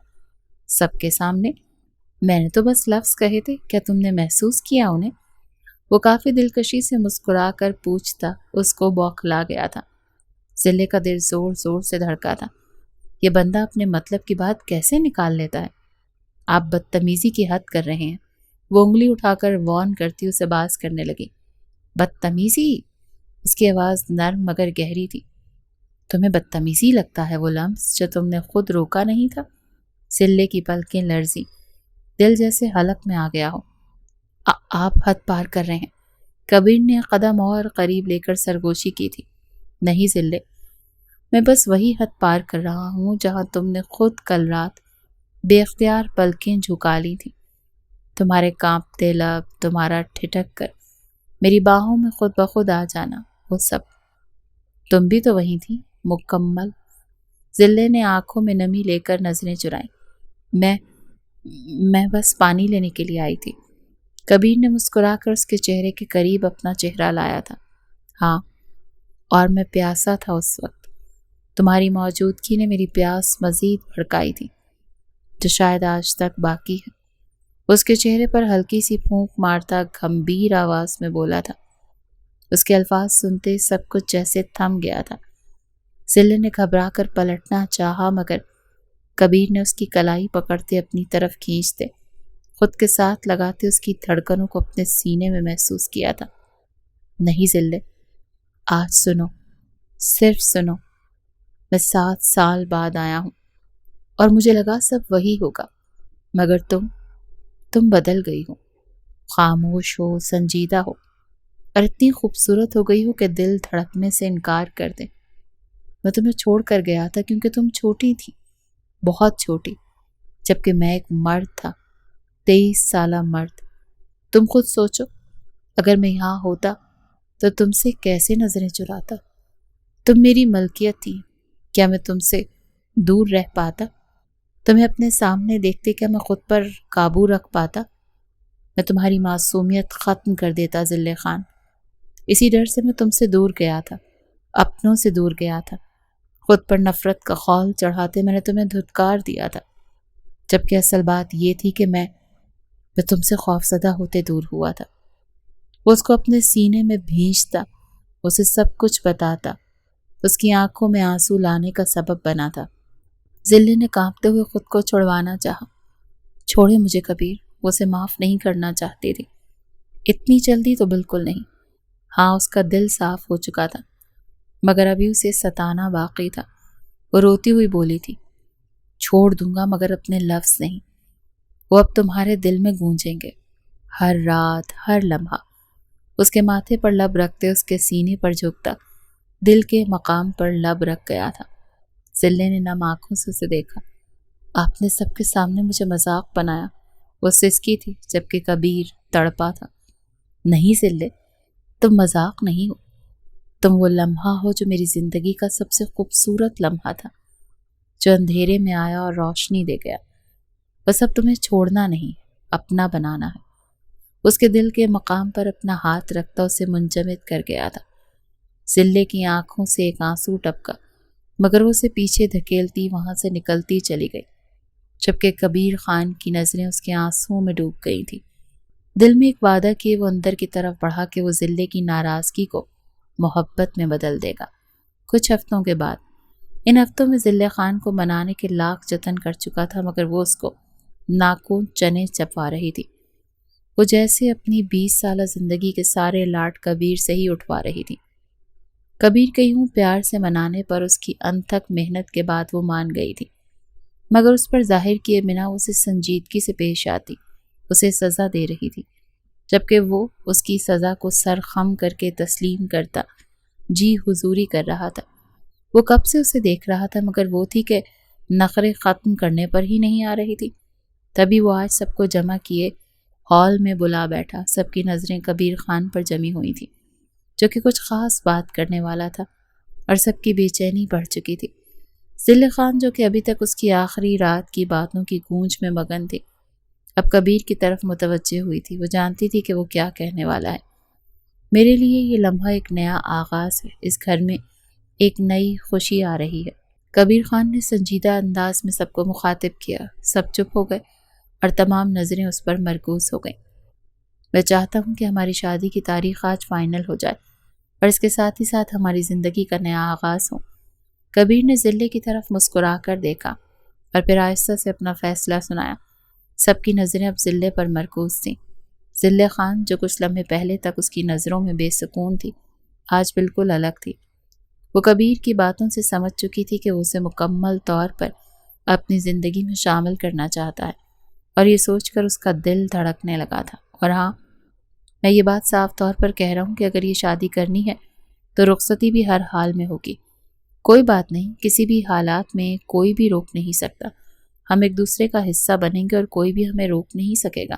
سب کے سامنے؟ میں نے تو بس لفظ کہے تھے، کیا تم نے محسوس کیا انہیں؟ وہ کافی دلکشی سے مسکرا کر پوچھتا اس کو بوکھلا گیا تھا۔ زلے کا دل زور زور سے دھڑکا تھا۔ یہ بندہ اپنے مطلب کی بات کیسے نکال لیتا ہے؟ آپ بدتمیزی کی حد کر رہے ہیں۔ وہ انگلی اٹھا کر وارن کرتی اسے باز کرنے لگی۔ بدتمیزی؟ اس کی آواز نرم مگر گہری تھی۔ تمہیں بدتمیزی لگتا ہے وہ لمس جو تم نے خود روکا نہیں تھا؟ زلے کی پلکیں لرزی، دل جیسے حلق میں آ گیا ہو۔ آپ حد پار کر رہے ہیں۔ کبیر نے قدم اور قریب لے کر سرگوشی کی تھی۔ نہیں زلے، میں بس وہی حد پار کر رہا ہوں جہاں تم نے خود کل رات بے اختیار پلکیں جھکا لی تھی۔ تمہارے کانپتے لب، تمہارا ٹھٹک کر میری باہوں میں خود بخود آ جانا، وہ سب۔ تم بھی تو وہی تھی، مکمل۔ زلے نے آنکھوں میں نمی لے کر نظریں چرائیں۔ میں بس پانی لینے کے لیے آئی تھی۔ کبیر نے مسکرا کر اس کے چہرے کے قریب اپنا چہرہ لایا تھا۔ ہاں، اور میں پیاسا تھا اس وقت۔ تمہاری موجودگی نے میری پیاس مزید بھڑکائی تھی، جو شاید آج تک باقی ہے۔ اس کے چہرے پر ہلکی سی پھونک مارتا گھمبیر آواز میں بولا تھا۔ اس کے الفاظ سنتے سب کچھ جیسے تھم گیا تھا۔ زلے نے گھبرا کر پلٹنا چاہا، مگر کبیر نے اس کی کلائی پکڑتے اپنی طرف کھینچتے خود کے ساتھ لگاتے اس کی دھڑکنوں کو اپنے سینے میں محسوس کیا تھا۔ نہیں زلے، آج سنو، صرف سنو۔ میں 7 سال بعد آیا ہوں اور مجھے لگا سب وہی ہوگا، مگر تم بدل گئی ہو، خاموش ہو، سنجیدہ ہو، اور اتنی خوبصورت ہو گئی ہو کہ دل دھڑکنے سے انکار کر دے۔ میں تمہیں چھوڑ کر گیا تھا کیونکہ تم چھوٹی تھی، بہت چھوٹی، جبکہ میں ایک مرد تھا، 23 سالہ مرد۔ تم خود سوچو، اگر میں یہاں ہوتا تو تم سے کیسے نظریں چراتا؟ تم میری ملکیت تھی، کیا میں تم سے دور رہ پاتا؟ تمہیں اپنے سامنے دیکھتے کیا میں خود پر قابو رکھ پاتا؟ میں تمہاری معصومیت ختم کر دیتا زلے خان۔ اسی ڈر سے میں تم سے دور گیا تھا، اپنوں سے دور گیا تھا۔ خود پر نفرت کا خول چڑھاتے میں نے تمہیں دھتکار دیا تھا، جبکہ اصل بات یہ تھی کہ میں تم سے خوفزدہ ہوتے دور ہوا تھا۔ وہ اس کو اپنے سینے میں بھینچتا، اسے سب کچھ بتاتا، اس کی آنکھوں میں آنسو لانے کا سبب بنا تھا۔ زلے نے کانپتے ہوئے خود کو چھڑوانا چاہا۔ چھوڑے مجھے کبیر، وہ اسے معاف نہیں کرنا چاہتی تھی۔ اتنی جلدی تو بالکل نہیں۔ ہاں، اس کا دل صاف ہو چکا تھا، مگر ابھی اسے ستانا باقی تھا۔ وہ روتی ہوئی بولی تھی، چھوڑ دوں گا مگر اپنے لفظ نہیں۔ وہ اب تمہارے دل میں گونجیں گے، ہر رات، ہر لمحہ۔ اس کے ماتھے پر لب رکھتے اس کے سینے پر جھکتا، دل کے مقام پر لب رکھ گیا تھا۔ زلے نے نم آنکھوں سے اسے دیکھا۔ آپ نے سب کے سامنے مجھے مذاق بنایا۔ وہ سسکی تھی، جبکہ کبیر تڑپا تھا۔ نہیں زلے، تم مذاق نہیں ہو، تم وہ لمحہ ہو جو میری زندگی کا سب سے خوبصورت لمحہ تھا، جو اندھیرے میں آیا اور روشنی دے گیا۔ بس اب تمہیں چھوڑنا نہیں، اپنا بنانا ہے۔ اس کے دل کے مقام پر اپنا ہاتھ رکھتا اسے منجمد کر گیا تھا۔ زلے کی آنکھوں سے ایک آنسو ٹپکا، مگر وہ اسے پیچھے دھکیلتی وہاں سے نکلتی چلی گئی، جبکہ کبیر خان کی نظریں اس کے آنسوؤں میں ڈوب گئی تھیں۔ دل میں ایک وعدہ کیے وہ اندر کی طرف بڑھا کہ وہ زلے کی ناراضگی کو محبت میں بدل دے گا۔ کچھ ہفتوں کے بعد، ان ہفتوں میں زلے خان کو منانے کے لاکھ جتن کر چکا تھا، مگر وہ اس کو ناخن چنے چبوا رہی تھی۔ وہ جیسے اپنی 20 سالہ زندگی کے سارے لاڈ کبیر سے ہی اٹھوا رہی تھی۔ کبیر کے یوں پیار سے منانے پر اس کی انتھک محنت کے بعد وہ مان گئی تھی، مگر اس پر ظاہر کیے بنا اسے سنجیدگی سے پیش آتی، اسے سزا دے رہی تھی، جبکہ وہ اس کی سزا کو سر خم کر کے تسلیم کرتا جی حضوری کر رہا تھا۔ وہ کب سے اسے دیکھ رہا تھا، مگر وہ تھی کہ نخرے ختم کرنے پر ہی نہیں آ رہی تھی۔ تبھی وہ آج سب کو جمع کیے ہال میں بلا بیٹھا۔ سب کی نظریں کبیر خان پر جمی ہوئی تھیں، جو کہ کچھ خاص بات کرنے والا تھا، اور سب کی بے چینی بڑھ چکی تھی۔ ذل خان، جو کہ ابھی تک اس کی آخری رات کی باتوں کی گونج میں مگن تھی، اب کبیر کی طرف متوجہ ہوئی تھی۔ وہ جانتی تھی کہ وہ کیا کہنے والا ہے۔ میرے لیے یہ لمحہ ایک نیا آغاز ہے، اس گھر میں ایک نئی خوشی آ رہی ہے۔ کبیر خان نے سنجیدہ انداز میں سب کو مخاطب کیا۔ سب چپ ہو گئے اور تمام نظریں اس پر مرکوز ہو گئیں۔ میں چاہتا ہوں کہ ہماری شادی کی تاریخ آج فائنل ہو جائے اور اس کے ساتھ ہی ساتھ ہماری زندگی کا نیا آغاز ہو۔ کبیر نے ذلے کی طرف مسکرا کر دیکھا اور پھر آہستہ سے اپنا فیصلہ سنایا۔ سب کی نظریں اب ذلے پر مرکوز تھیں۔ ذل خان، جو کچھ لمحے پہلے تک اس کی نظروں میں بے سکون تھی، آج بالکل الگ تھی۔ وہ کبیر کی باتوں سے سمجھ چکی تھی کہ وہ اسے مکمل طور پر اپنی زندگی میں شامل کرنا چاہتا ہے، اور یہ سوچ کر اس کا دل دھڑکنے لگا تھا۔ اور ہاں، میں یہ بات صاف طور پر کہہ رہا ہوں کہ اگر یہ شادی کرنی ہے تو رخصتی بھی ہر حال میں ہوگی۔ کوئی بات نہیں، کسی بھی حالات میں کوئی بھی روک نہیں سکتا۔ ہم ایک دوسرے کا حصہ بنیں گے اور کوئی بھی ہمیں روک نہیں سکے گا۔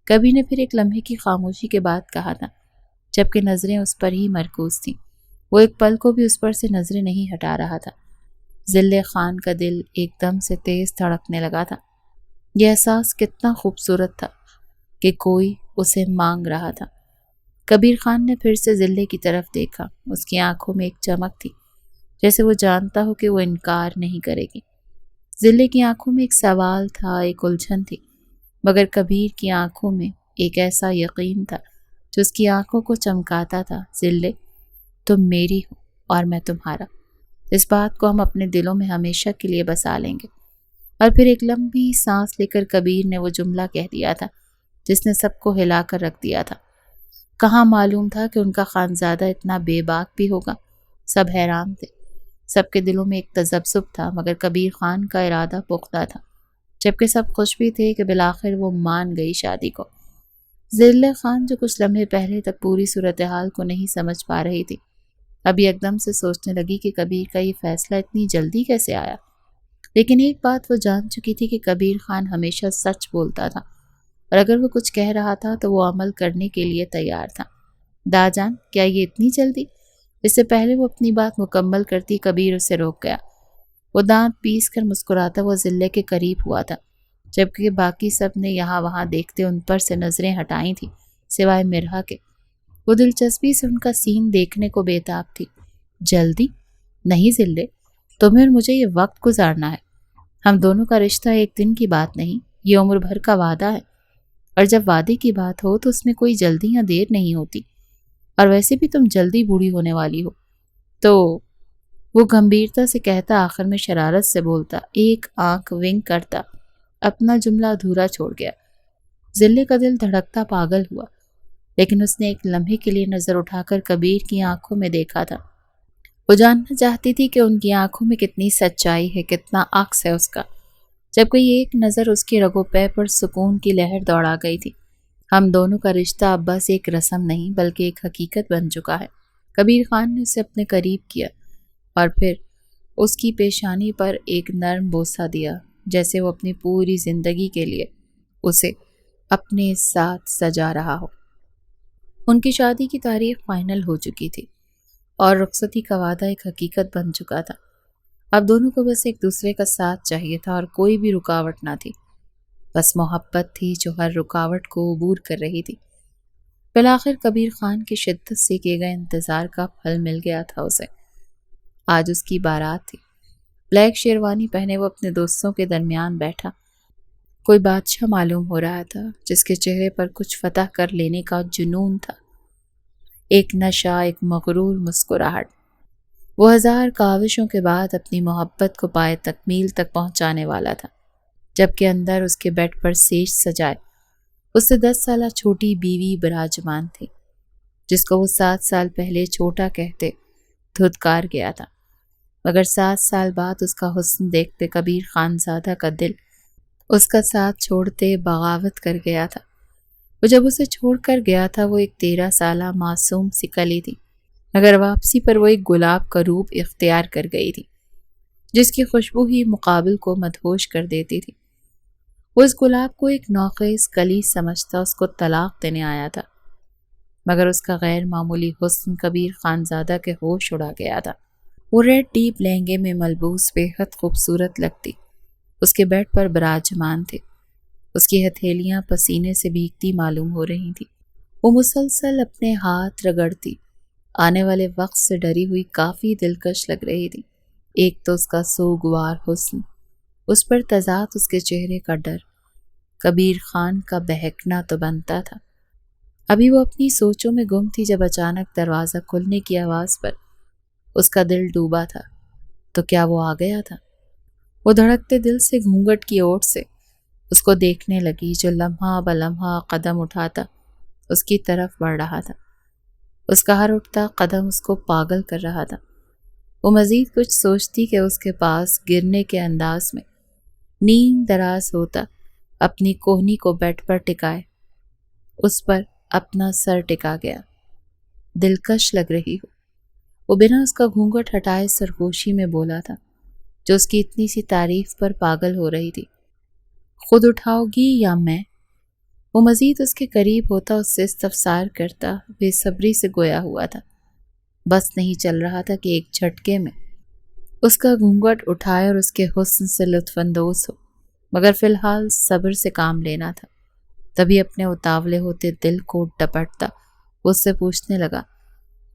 کبیر نے پھر ایک لمحے کی خاموشی کے بعد کہا تھا، جبکہ نظریں اس پر ہی مرکوز تھیں۔ وہ ایک پل کو بھی اس پر سے نظریں نہیں ہٹا رہا تھا۔ ذل خان کا دل ایک دم سے تیز دھڑکنے لگا تھا۔ یہ احساس کتنا خوبصورت تھا کہ کوئی اسے مانگ رہا تھا۔ کبیر خان نے پھر سے ذلے کی طرف دیکھا۔ اس کی آنکھوں میں ایک چمک تھی، جیسے وہ جانتا ہو کہ وہ انکار نہیں کرے گی۔ ذلے کی آنکھوں میں ایک سوال تھا، ایک الجھن تھی، مگر کبیر کی آنکھوں میں ایک ایسا یقین تھا جو اس کی آنکھوں کو چمکاتا تھا۔ ذلے، تم میری ہو اور میں تمہارا، اس بات کو ہم اپنے دلوں میں ہمیشہ کے لیے بسا لیں گے۔ اور پھر ایک لمبی سانس لے کر کبیر نے وہ جملہ کہہ دیا تھا جس نے سب کو ہلا کر رکھ دیا تھا۔ کہاں معلوم تھا کہ ان کا خانزادہ اتنا بے باک بھی ہوگا۔ سب حیران تھے، سب کے دلوں میں ایک تذبذب تھا، مگر کبیر خان کا ارادہ پختہ تھا، جبکہ سب خوش بھی تھے کہ بالآخر وہ مان گئی شادی کو۔ ذل خان، جو کچھ لمحے پہلے تک پوری صورتحال کو نہیں سمجھ پا رہی تھی، اب ایک دم سے سوچنے لگی کہ کبیر کا یہ فیصلہ اتنی جلدی کیسے آیا۔ لیکن ایک بات وہ جان چکی تھی کہ کبیر خان ہمیشہ سچ بولتا تھا، اور اگر وہ کچھ کہہ رہا تھا تو وہ عمل کرنے کے لیے تیار تھا۔ داجان، کیا یہ اتنی جلدی؟ اس سے پہلے وہ اپنی بات مکمل کرتی، کبیر اسے روک گیا۔ وہ دانت پیس کر مسکراتا ہوا ذلے کے قریب ہوا تھا، جبکہ باقی سب نے یہاں وہاں دیکھتے ان پر سے نظریں ہٹائی تھیں، سوائے مرحا کے۔ وہ دلچسپی سے ان کا سین دیکھنے کو بےتاب تھی۔ جلدی؟ نہیں ذلے، تمہیں اور مجھے یہ وقت گزارنا ہے۔ ہم دونوں کا رشتہ ایک دن کی بات نہیں، یہ عمر بھر کا وعدہ ہے، اور جب وعدے کی بات ہو تو اس میں کوئی جلدی یا دیر نہیں ہوتی، اور ویسے بھی تم جلدی بوڑھی ہونے والی ہو۔ تو وہ گمبھیرتا سے کہتا، آخر میں شرارت سے بولتا، ایک آنکھ ونک کرتا، اپنا جملہ ادھورا چھوڑ گیا۔ ذلے کا دل دھڑکتا پاگل ہوا، لیکن اس نے ایک لمحے کے لیے نظر اٹھا کر کبیر کی آنکھوں میں دیکھا تھا۔ وہ جاننا چاہتی تھی کہ ان کی آنکھوں میں کتنی سچائی ہے، کتنا عکس ہے اس کا۔ جب کوئی ایک نظر اس کی رگوں پے پر سکون کی لہر دوڑا گئی تھی۔ ہم دونوں کا رشتہ اب بس ایک رسم نہیں بلکہ ایک حقیقت بن چکا ہے۔ کبیر خان نے اسے اپنے قریب کیا اور پھر اس کی پیشانی پر ایک نرم بوسہ دیا، جیسے وہ اپنی پوری زندگی کے لیے اسے اپنے ساتھ سجا رہا ہو۔ ان کی شادی کی تاریخ فائنل ہو چکی تھی اور رخصتی کا وعدہ ایک حقیقت بن چکا تھا۔ اب دونوں کو بس ایک دوسرے کا ساتھ چاہیے تھا اور کوئی بھی رکاوٹ نہ تھی۔ بس محبت تھی جو ہر رکاوٹ کو عبور کر رہی تھی۔ بالآخر کبیر خان کی شدت سے کیے گئے انتظار کا پھل مل گیا تھا اسے۔ آج اس کی بارات تھی۔ بلیک شیروانی پہنے وہ اپنے دوستوں کے درمیان بیٹھا، کوئی بادشاہ معلوم ہو رہا تھا جس کے چہرے پر کچھ فتح کر لینے کا جنون تھا، ایک نشہ، ایک مغرور مسکراہٹ۔ وہ ہزار کاوشوں کے بعد اپنی محبت کو پائے تکمیل تک پہنچانے والا تھا، جبکہ اندر اس کے بیڈ پر سیج سجائے اس سے 10 سالہ چھوٹی بیوی براجمان تھی، جس کو وہ 7 سال پہلے چھوٹا کہتے دھتکار گیا تھا، مگر 7 سال بعد اس کا حسن دیکھتے کبیر خانزادہ کا دل اس کا ساتھ چھوڑتے بغاوت کر گیا تھا۔ وہ جب اسے چھوڑ کر گیا تھا وہ ایک 13 سالہ معصوم سی کلی تھی، مگر واپسی پر وہ ایک گلاب کا روپ اختیار کر گئی تھی۔ جس کی خوشبو ہی مقابل کو مدہوش کر دیتی تھی۔ وہ اس گلاب کو ایک نوخیز کلی سمجھتا اس کو طلاق دینے آیا تھا، مگر اس کا غیر معمولی حسن کبیر خانزادہ کے ہوش اڑا گیا تھا۔ وہ ریڈ ڈیپ لہنگے میں ملبوس بے حد خوبصورت لگتی، اس کے بیڈ پر براجمان تھے، اس کی ہتھیلیاں پسینے سے بھیگتی معلوم ہو رہی تھیں۔ وہ مسلسل اپنے ہاتھ رگڑتی، آنے والے وقت سے ڈری ہوئی کافی دلکش لگ رہی تھی۔ ایک تو اس کا سوگوار حسن، اس پر تضاد اس کے چہرے کا ڈر، کبیر خان کا بہکنا تو بنتا تھا۔ ابھی وہ اپنی سوچوں میں گم تھی جب اچانک دروازہ کھلنے کی آواز پر اس کا دل ڈوبا تھا۔ تو کیا وہ آ گیا تھا؟ وہ دھڑکتے دل سے گھونگھٹ کی اوٹ سے اس کو دیکھنے لگی، جو لمحہ بلمحہ قدم اٹھاتا اس کی طرف بڑھ رہا تھا۔ اس کا ہر اٹھتا قدم اس کو پاگل کر رہا تھا۔ وہ مزید کچھ سوچتی کہ اس کے پاس گرنے کے انداز میں نیم دراز ہوتا، اپنی کوہنی کو بیڈ پر ٹکائے، اس پر اپنا سر ٹکا گیا۔ دلکش لگ رہی ہو، وہ بنا اس کا گھونگھٹ ہٹائے سرگوشی میں بولا تھا، جو اس کی اتنی سی تعریف پر پاگل ہو رہی تھی۔ خود اٹھاؤ گی یا میں؟ وہ مزید اس کے قریب ہوتا، اس سے استفسار کرتا، بے صبری سے گویا ہوا تھا۔ بس نہیں چل رہا تھا کہ ایک جھٹکے میں اس کا گھونگھٹ اٹھائے اور اس کے حسن سے لطف اندوز ہو، مگر فی الحال صبر سے کام لینا تھا۔ تبھی اپنے اتاولے ہوتے دل کو ڈپٹتا وہ اس سے پوچھنے لگا،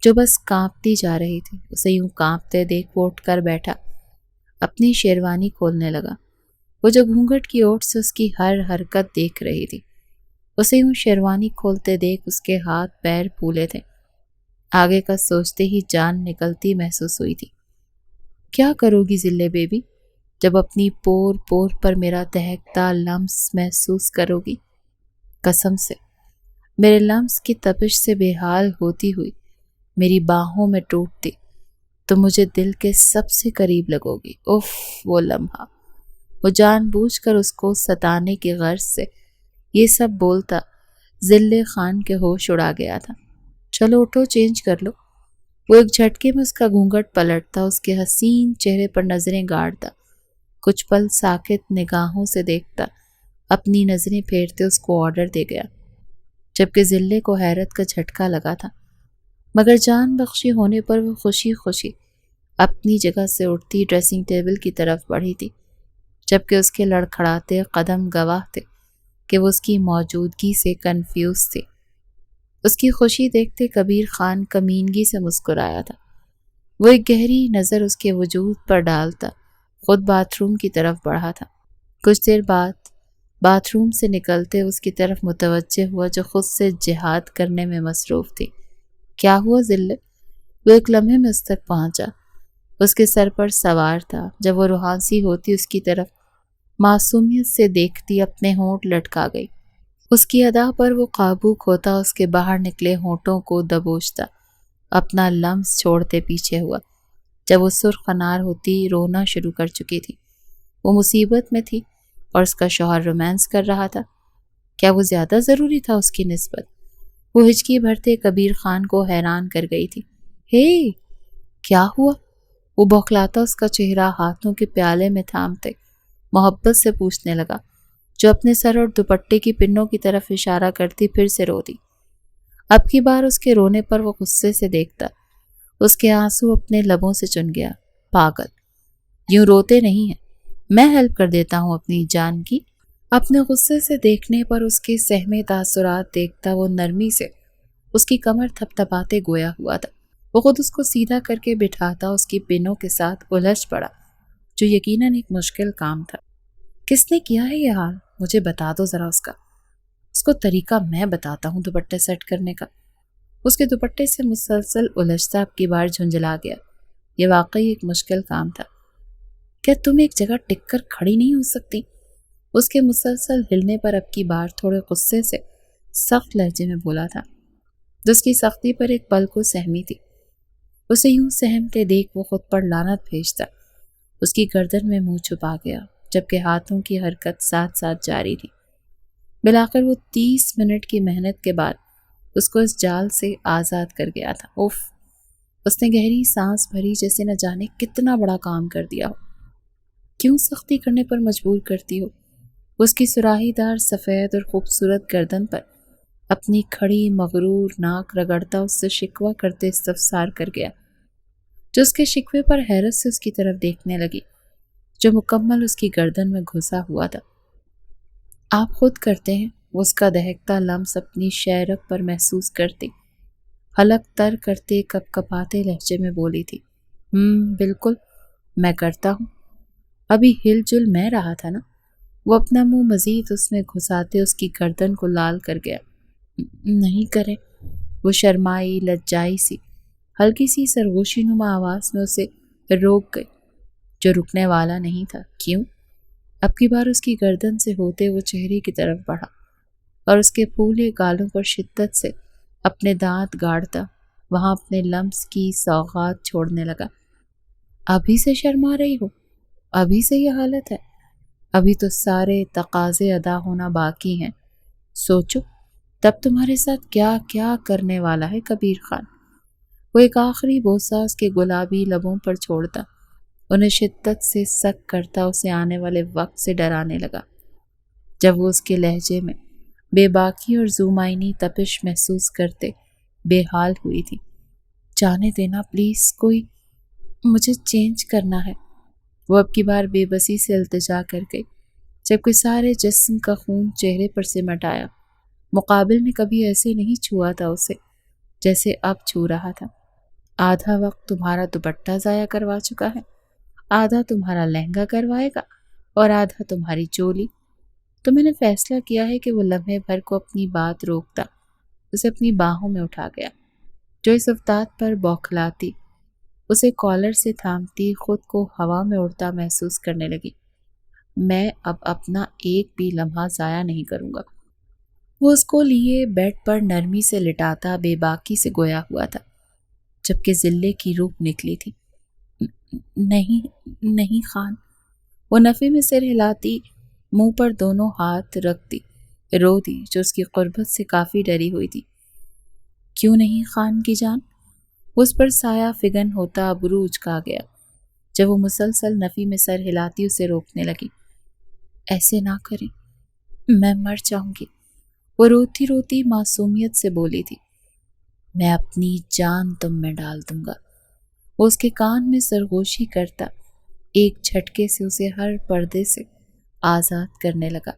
جو بس کانپتی جا رہی تھی۔ اسے یوں کانپتے دیکھ وہ اٹھ کر بیٹھا، اپنی شیروانی کھولنے لگا۔ وہ جو گھونگھٹ کی اوٹ سے اس کی ہر حرکت دیکھ رہی تھی، اسے یوں شیروانی کھولتے دیکھ اس کے ہاتھ پیر پھولے تھے۔ آگے کا سوچتے ہی جان نکلتی محسوس ہوئی تھی۔ کیا کرو گی ذلے بیبی، جب اپنی پور پور پر میرا دہکتا لمس محسوس کرو گی؟ قسم سے میرے لمس کی تپش سے بے حال ہوتی ہوئی میری باہوں میں ٹوٹتی تو مجھے دل کے سب سے قریب لگو گی۔ اف، وہ لمحہ! وہ جان بوجھ کر اس کو ستانے کی غرض سے یہ سب بولتا ذلے خان کے ہوش اڑا گیا تھا۔ چلو اٹھو، چینج کر لو۔ وہ ایک جھٹکے میں اس کا گھونگھٹ پلٹتا، اس کے حسین چہرے پر نظریں گاڑتا، کچھ پل ساکت نگاہوں سے دیکھتا، اپنی نظریں پھیرتے اس کو آرڈر دے گیا، جبکہ ذلے کو حیرت کا جھٹکا لگا تھا، مگر جان بخشی ہونے پر وہ خوشی خوشی اپنی جگہ سے اٹھتی ڈریسنگ ٹیبل کی طرف بڑھی تھی، جبکہ اس کے لڑکھڑاتے قدم گواہ تھے کہ وہ اس کی موجودگی سے کنفیوز تھی۔ اس کی خوشی دیکھتے کبیر خان کمینگی سے مسکرایا تھا۔ وہ ایک گہری نظر اس کے وجود پر ڈالتا خود باتھ روم کی طرف بڑھا تھا۔ کچھ دیر بعد باتھ روم سے نکلتے اس کی طرف متوجہ ہوا، جو خود سے جہاد کرنے میں مصروف تھی۔ کیا ہوا ذلے؟ وہ ایک لمحے میں اس تک پہنچا، اس کے سر پر سوار تھا۔ جب وہ روحانسی ہوتی اس کی طرف معصومیت سے دیکھتی، اپنے ہونٹ لٹکا گئی۔ اس کی ادا پر وہ قابو کھوتا، اس کے باہر نکلے ہونٹوں کو دبوچتا، اپنا لمس چھوڑتے پیچھے ہوا۔ جب وہ سرخ انار ہوتی رونا شروع کر چکی تھی، وہ مصیبت میں تھی اور اس کا شوہر رومانس کر رہا تھا۔ کیا وہ زیادہ ضروری تھا اس کی نسبت؟ وہ ہچکی بھرتے کبیر خان کو حیران کر گئی تھی۔ ہے کیا ہوا؟ وہ بوکھلاتا اس کا چہرہ ہاتھوں کے پیالے میں تھامتے محبت سے پوچھنے لگا، جو اپنے سر اور دوپٹے کی پنوں کی طرف اشارہ کرتی پھر سے رو دی۔ اب کی بار اس کے رونے پر وہ غصے سے دیکھتا، اس کے آنسو اپنے لبوں سے چن گیا۔ پاگل، یوں روتے نہیں ہیں، میں ہیلپ کر دیتا ہوں اپنی جان کی۔ اپنے غصے سے دیکھنے پر اس کے سہمے تاثرات دیکھتا وہ نرمی سے اس کی کمر تھپ تھپاتے گویا ہوا تھا۔ وہ خود اس کو سیدھا کر کے بٹھاتا اس کی پنوں کے ساتھ الجھ پڑا، جو یقیناً ایک مشکل کام تھا۔ کس نے کیا ہے یہ حال؟ مجھے بتا دو ذرا اس کو طریقہ میں بتاتا ہوں دوپٹے سیٹ کرنے کا۔ اس کے دوپٹے سے مسلسل الجھتا اب کی بار جھنجھلا گیا۔ یہ واقعی ایک مشکل کام تھا۔ کیا تم ایک جگہ ٹک کر کھڑی نہیں ہو سکتی؟ اس کے مسلسل ہلنے پر اب کی بار تھوڑے غصے سے سخت لہجے میں بولا تھا، جو اس کی سختی پر ایک پل کو سہمی تھی۔ اسے یوں سہمتے دیکھ وہ خود پر لعنت بھیجتا اس کی گردن میں منہ چھپا گیا، جبکہ ہاتھوں کی حرکت ساتھ ساتھ جاری تھی۔ بلاخر وہ 30 منٹ کی محنت کے بعد اس کو اس جال سے آزاد کر گیا تھا۔ اف! اس نے گہری سانس بھری، جیسے نہ جانے کتنا بڑا کام کر دیا ہو۔ کیوں سختی کرنے پر مجبور کرتی ہو؟ اس کی سراہی دار سفید اور خوبصورت گردن پر اپنی کھڑی مغرور ناک رگڑتا اس سے شکوہ کرتے استفسار کر گیا، جو اس کے شکوے پر حیرت سے اس کی طرف دیکھنے لگی جو مکمل اس کی گردن میں گھسا ہوا تھا۔ آپ خود کرتے ہیں، وہ اس کا دہکتا لمس اپنی شہرک پر محسوس کرتی حلق تر کرتے کپ کپاتے لہجے میں بولی تھی۔ بالکل میں کرتا ہوں، ابھی ہل جل میں رہا تھا نا۔ وہ اپنا منہ مزید اس میں گھساتے اس کی گردن کو لال کر گیا۔ نہیں کریں، وہ شرمائی لجائی سی ہلکی سی سرگوشی نما آواز میں اسے روک گئی جو رکنے والا نہیں تھا۔ کیوں؟ اب کی بار اس کی گردن سے ہوتے وہ چہرے کی طرف بڑھا اور اس کے پھولے گالوں پر شدت سے اپنے دانت گاڑتا وہاں اپنے لمس کی سوغات چھوڑنے لگا۔ ابھی سے شرما رہی ہو؟ ابھی سے یہ حالت ہے؟ ابھی تو سارے تقاضے ادا ہونا باقی ہیں، سوچو تب تمہارے ساتھ کیا کیا کرنے والا ہے کبیر خان۔ وہ ایک آخری بوسہ اس کے گلابی لبوں پر چھوڑتا انہیں شدت سے سک کرتا اسے آنے والے وقت سے ڈرانے لگا جب وہ اس کے لہجے میں بے باکی اور زومائنی تپش محسوس کرتے بے حال ہوئی تھی۔ جانے دینا پلیز، کوئی مجھے چینج کرنا ہے۔ وہ اب کی بار بے بسی سے التجا کر گئی جبکہ سارے جسم کا خون چہرے پر سمٹ آیا۔ مقابل میں کبھی ایسے نہیں چھوا تھا اسے جیسے اب چھو رہا تھا۔ آدھا وقت تمہارا دوپٹہ ضائع کروا چکا ہے، آدھا تمہارا لہنگا کروائے گا اور آدھا تمہاری چولی۔ تو میں نے فیصلہ کیا ہے کہ وہ لمحے بھر کو اپنی بات روکتا اسے اپنی باہوں میں اٹھا گیا جو اس افتاد پر بوکھلاتی اسے کالر سے تھامتی خود کو ہوا میں اڑتا محسوس کرنے لگی۔ میں اب اپنا ایک بھی لمحہ ضائع نہیں کروں گا۔ وہ اس کو لیے بیڈ پر نرمی سے لٹاتا بے باکی سے گویا ہوا تھا جبکہ ذلے کی روح نکلی تھی۔ نہیں خان، وہ نفی میں سر ہلاتی منہ پر دونوں ہاتھ رکھتی رو دی جو اس کی قربت سے کافی ڈری ہوئی تھی۔ کیوں نہیں خان کی جان؟ اس پر سایہ فگن ہوتا ابرو اچکا گیا جب وہ مسلسل نفی میں سر ہلاتی اسے روکنے لگی۔ ایسے نہ کریں، میں مر جاؤں گی، وہ روتی روتی معصومیت سے بولی تھی۔ میں اپنی جان تم میں ڈال دوں گا، وہ اس کے کان میں سرگوشی کرتا ایک جھٹکے سے اسے ہر پردے سے آزاد کرنے لگا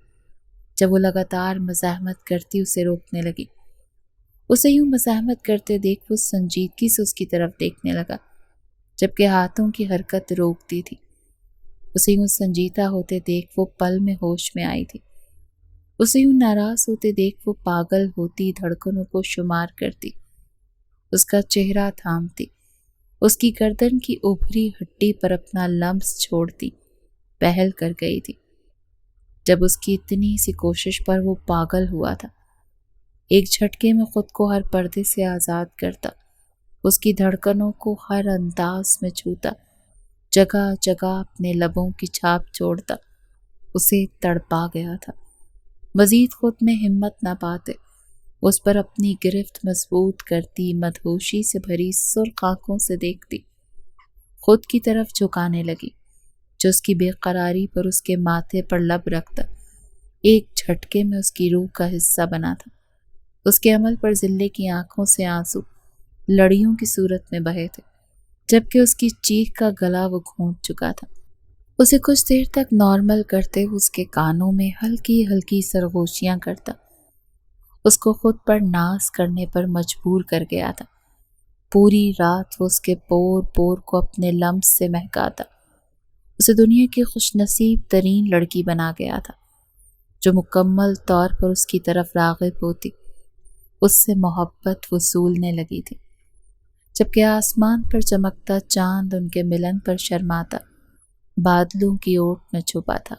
جب وہ لگاتار مزاحمت کرتی اسے روکنے لگی۔ اسے یوں مزاحمت کرتے دیکھ وہ سنجیدگی سے اس کی طرف دیکھنے لگا جبکہ ہاتھوں کی حرکت روکتی تھی۔ اسے یوں سنجیدہ ہوتے دیکھ وہ پل میں ہوش میں آئی تھی۔ اسے یوں ناراض ہوتے دیکھ وہ پاگل ہوتی دھڑکنوں کو شمار کرتی، اس کا چہرہ تھامتی، اس کی گردن کی ابھری ہڈی پر اپنا لمس چھوڑتی پہل کر گئی تھی جب اس کی اتنی سی کوشش پر وہ پاگل ہوا تھا۔ ایک جھٹکے میں خود کو ہر پردے سے آزاد کرتا، اس کی دھڑکنوں کو ہر انداز میں چھوتا، جگہ جگہ اپنے لبوں کی چھاپ چھوڑتا اسے تڑپا گیا تھا۔ مزید خود میں ہمت نہ پاتے اس پر اپنی گرفت مضبوط کرتی مدہوشی سے بھری سرخ آنکھوں سے دیکھتی خود کی طرف جھکانے لگی جو اس کی بے قراری پر اس کے ماتھے پر لب رکھتا ایک جھٹکے میں اس کی روح کا حصہ بنا تھا۔ اس کے عمل پر ذلے کی آنکھوں سے آنسو لڑیوں کی صورت میں بہے تھے جبکہ اس کی چیخ کا گلا وہ گھونٹ چکا تھا۔ اسے کچھ دیر تک نارمل کرتے اس کے کانوں میں ہلکی ہلکی سرگوشیاں کرتا اس کو خود پر ناز کرنے پر مجبور کر گیا تھا۔ پوری رات وہ اس کے پور پور کو اپنے لمس سے مہکاتا اسے دنیا کی خوش نصیب ترین لڑکی بنا گیا تھا جو مکمل طور پر اس کی طرف راغب ہوتی اس سے محبت وصولنے لگی تھی جبکہ آسمان پر چمکتا چاند ان کے ملن پر شرماتا بادلوں کی اوٹ میں چھپا تھا۔